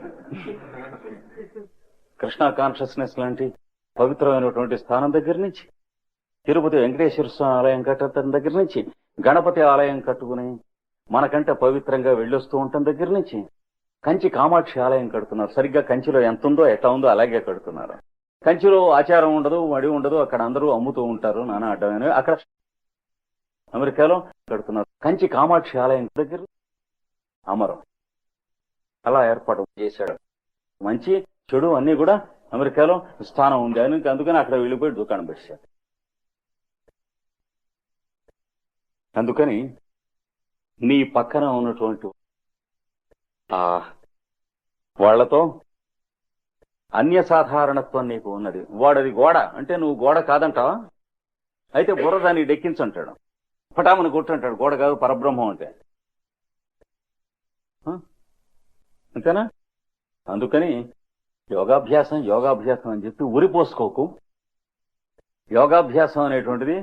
కృష్ణ కాన్షియస్నెస్ లాంటి పవిత్రమైనటువంటి స్థానం దగ్గర నుంచి, తిరుపతి వెంకటేశ్వర స్వామి ఆలయం కట్టడం దగ్గర నుంచి, గణపతి ఆలయం కట్టుకుని మనకంటే పవిత్రంగా వెళ్ళొస్తూ ఉంటాం దగ్గర నుంచి కంచి కామాక్షి ఆలయం కడుతున్నారు. సరిగ్గా కంచిలో ఎంత ఉందో ఎట్లా ఉందో అలాగే కడుతున్నారు. కంచిలో ఆచారం ఉండదు, వడి ఉండదు, అక్కడ అందరూ అమ్ముతూ ఉంటారు నానా అడ్డమైనవి. అక్కడ అమెరికాలో కడుతున్నారు. కంచి కామాక్షి ఆలయం దగ్గర అమరం అలా ఏర్పాటు చేశాడు. మంచి చెడు అన్ని కూడా అమెరికాలో స్థానం ఉంది అని అందుకని అక్కడ వెళ్ళిపోయి దుకాణం పెట్టాడు. అందుకని నీ పక్కన ఉన్నటువంటి వాళ్లతో అన్యసాధారణత్వం నీకు ఉన్నది. వాడది గోడ అంటే నువ్వు గోడ కాదంటావా? అయితే బుర్ర దాన్ని డెక్కించంటాడు, పటామని కొట్టంటాడు. గోడ కాదు పరబ్రహ్మం అంటే, అంతేనా? అందుకని యోగాభ్యాసం యోగాభ్యాసం అని చెప్పి ఉరిపోసుకోకు. యోగాభ్యాసం అనేటువంటిది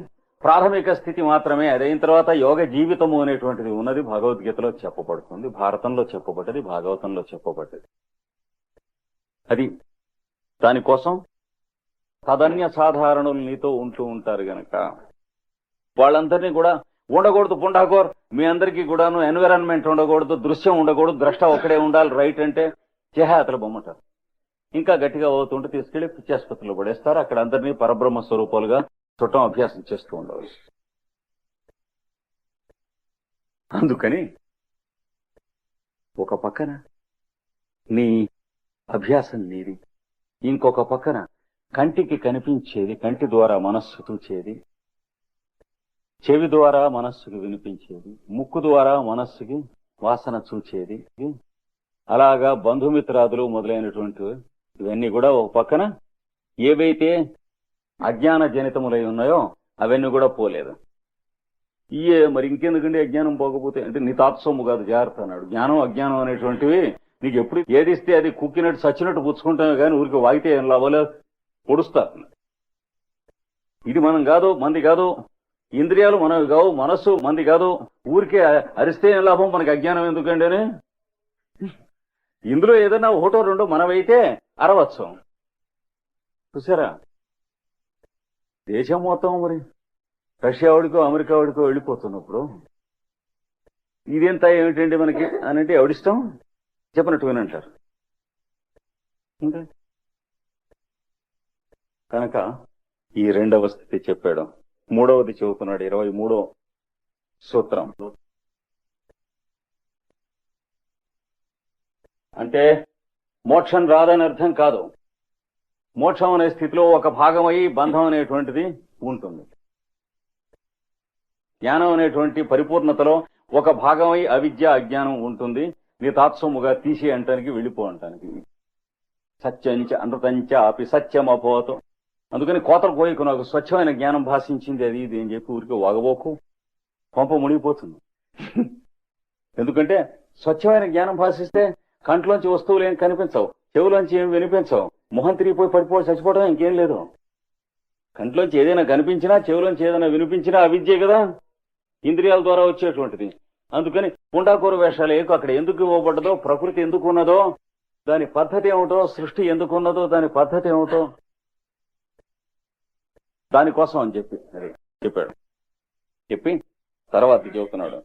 ప్రాథమిక స్థితి మాత్రమే. అదైన తర్వాత యోగ జీవితము అనేటువంటిది ఉన్నది. భగవద్గీతలో చెప్పబడుతుంది, భారతంలో చెప్పబడ్డది, భాగవతంలో చెప్పబడ్డది. అది దానికోసం తదన్య సాధారణులు నీతో ఉంటూ ఉంటారు గనక వాళ్ళందరినీ కూడా ఉండకూడదు పుండాకోర్, మీ అందరికీ కూడాను ఎన్విరాన్మెంట్ ఉండకూడదు, దృశ్యం ఉండకూడదు, ద్రష్ట ఒక్కడే ఉండాలి రైట్ అంటే చేహాతలు బొమ్మటారు. ఇంకా గట్టిగా అవుతుంటే తీసుకెళ్లి పిచ్చాసుపత్రిలో పడేస్తారు. అక్కడ అందరినీ పరబ్రహ్మ స్వరూపాలుగా చుట్టం అభ్యాసం చేస్తూ ఉండవచ్చు. అందుకని ఒక పక్కన నీ అభ్యాసం నీది, ఇంకొక పక్కన కంటికి కనిపించేది, కంటి ద్వారా మనస్సు చూచేది, చెవి ద్వారా మనస్సుకి వినిపించేది, ముక్కు ద్వారా మనస్సుకి వాసన చూచేది, అలాగా బంధుమిత్రాదులు మొదలైనటువంటివి ఇవన్నీ కూడా ఒక పక్కన ఏవైతే అజ్ఞాన జనితములై ఉన్నాయో అవన్నీ కూడా పోలేదు. మరి ఇంకెందుకండి అజ్ఞానం పోకపోతే అంటే నీ తాత సొమ్ము కాదు, జాగ్రత్త అన్నాడు. జ్ఞానం అజ్ఞానం అనేటువంటివి నీకు ఎప్పుడు ఏదిస్తే అది కుక్కినట్టు చచ్చినట్టు పుచ్చుకుంటామే కానీ ఊరికి వాగితే ఏం లాభాలే, పొడుస్తారు. ఇది మనం కాదు, మంది కాదు, ఇంద్రియాలు మనవి కావు, మనస్సు మంది కాదు, ఊరికే అరిస్తే ఏం లాభం, మనకి అజ్ఞానం ఎందుకండి అని. ఇందులో ఏదైనా ఒకటో రెండో మనమైతే అరవచ్చు. చూసారా, దేశం మొత్తం మరి రష్యా వాడికో అమెరికా వాడికో వెళ్ళిపోతున్నప్పుడు ఇదెంత ఏమిటండి మనకి అని అంటే ఎవడిష్టం చెప్పినట్టు వినంటారు. ఇంకా కనుక ఈ రెండవ స్థితి చెప్పాడు. మూడవది చెబుతున్నాడు 23వ సూత్రం. అంటే మోక్షం రాదని అర్థం కాదు. మోక్షం అనే స్థితిలో ఒక భాగమై బంధం అనేటువంటిది ఉంటుంది. జ్ఞానం అనేటువంటి పరిపూర్ణతలో ఒక భాగమై అవిద్య అజ్ఞానం ఉంటుంది. నీ తాత్సముగా తీసి అంటానికి వెళ్ళిపో అంటానికి. సత్యంచ అనృతంచ అపి సత్యం అపోతు. అందుకని కోతలు కోయకు, నాకు స్వచ్ఛమైన జ్ఞానం భాషించింది అది ఇది అని చెప్పి ఊరికి వాగబోకు, కొంప మునిగిపోతుంది. ఎందుకంటే స్వచ్ఛమైన జ్ఞానం భాషిస్తే కంట్లోంచి వస్తువులు ఏం కనిపించవు, చెవులోంచి ఏం వినిపించవు, మొహం తిరిగిపోయి పడిపోయి చచ్చిపోవడం ఇంకేం లేదు. కంట్లోంచి ఏదైనా కనిపించినా చెవులోంచి ఏదైనా వినిపించినా అవిద్యే కదా, ఇంద్రియాల ద్వారా వచ్చేటువంటిది. అందుకని పుండాకూర వేషాలు ఏకు అక్కడ ఎందుకు ఇవ్వబడ్డదో, ప్రకృతి ఎందుకు ఉన్నదో, దాని పద్ధతి ఏమిటో, సృష్టి ఎందుకు ఉన్నదో దాని పద్ధతి ఏమిటో దానికోసం అని చెప్పి చెప్పాడు. చెప్పి తర్వాత చెబుతున్నాడు.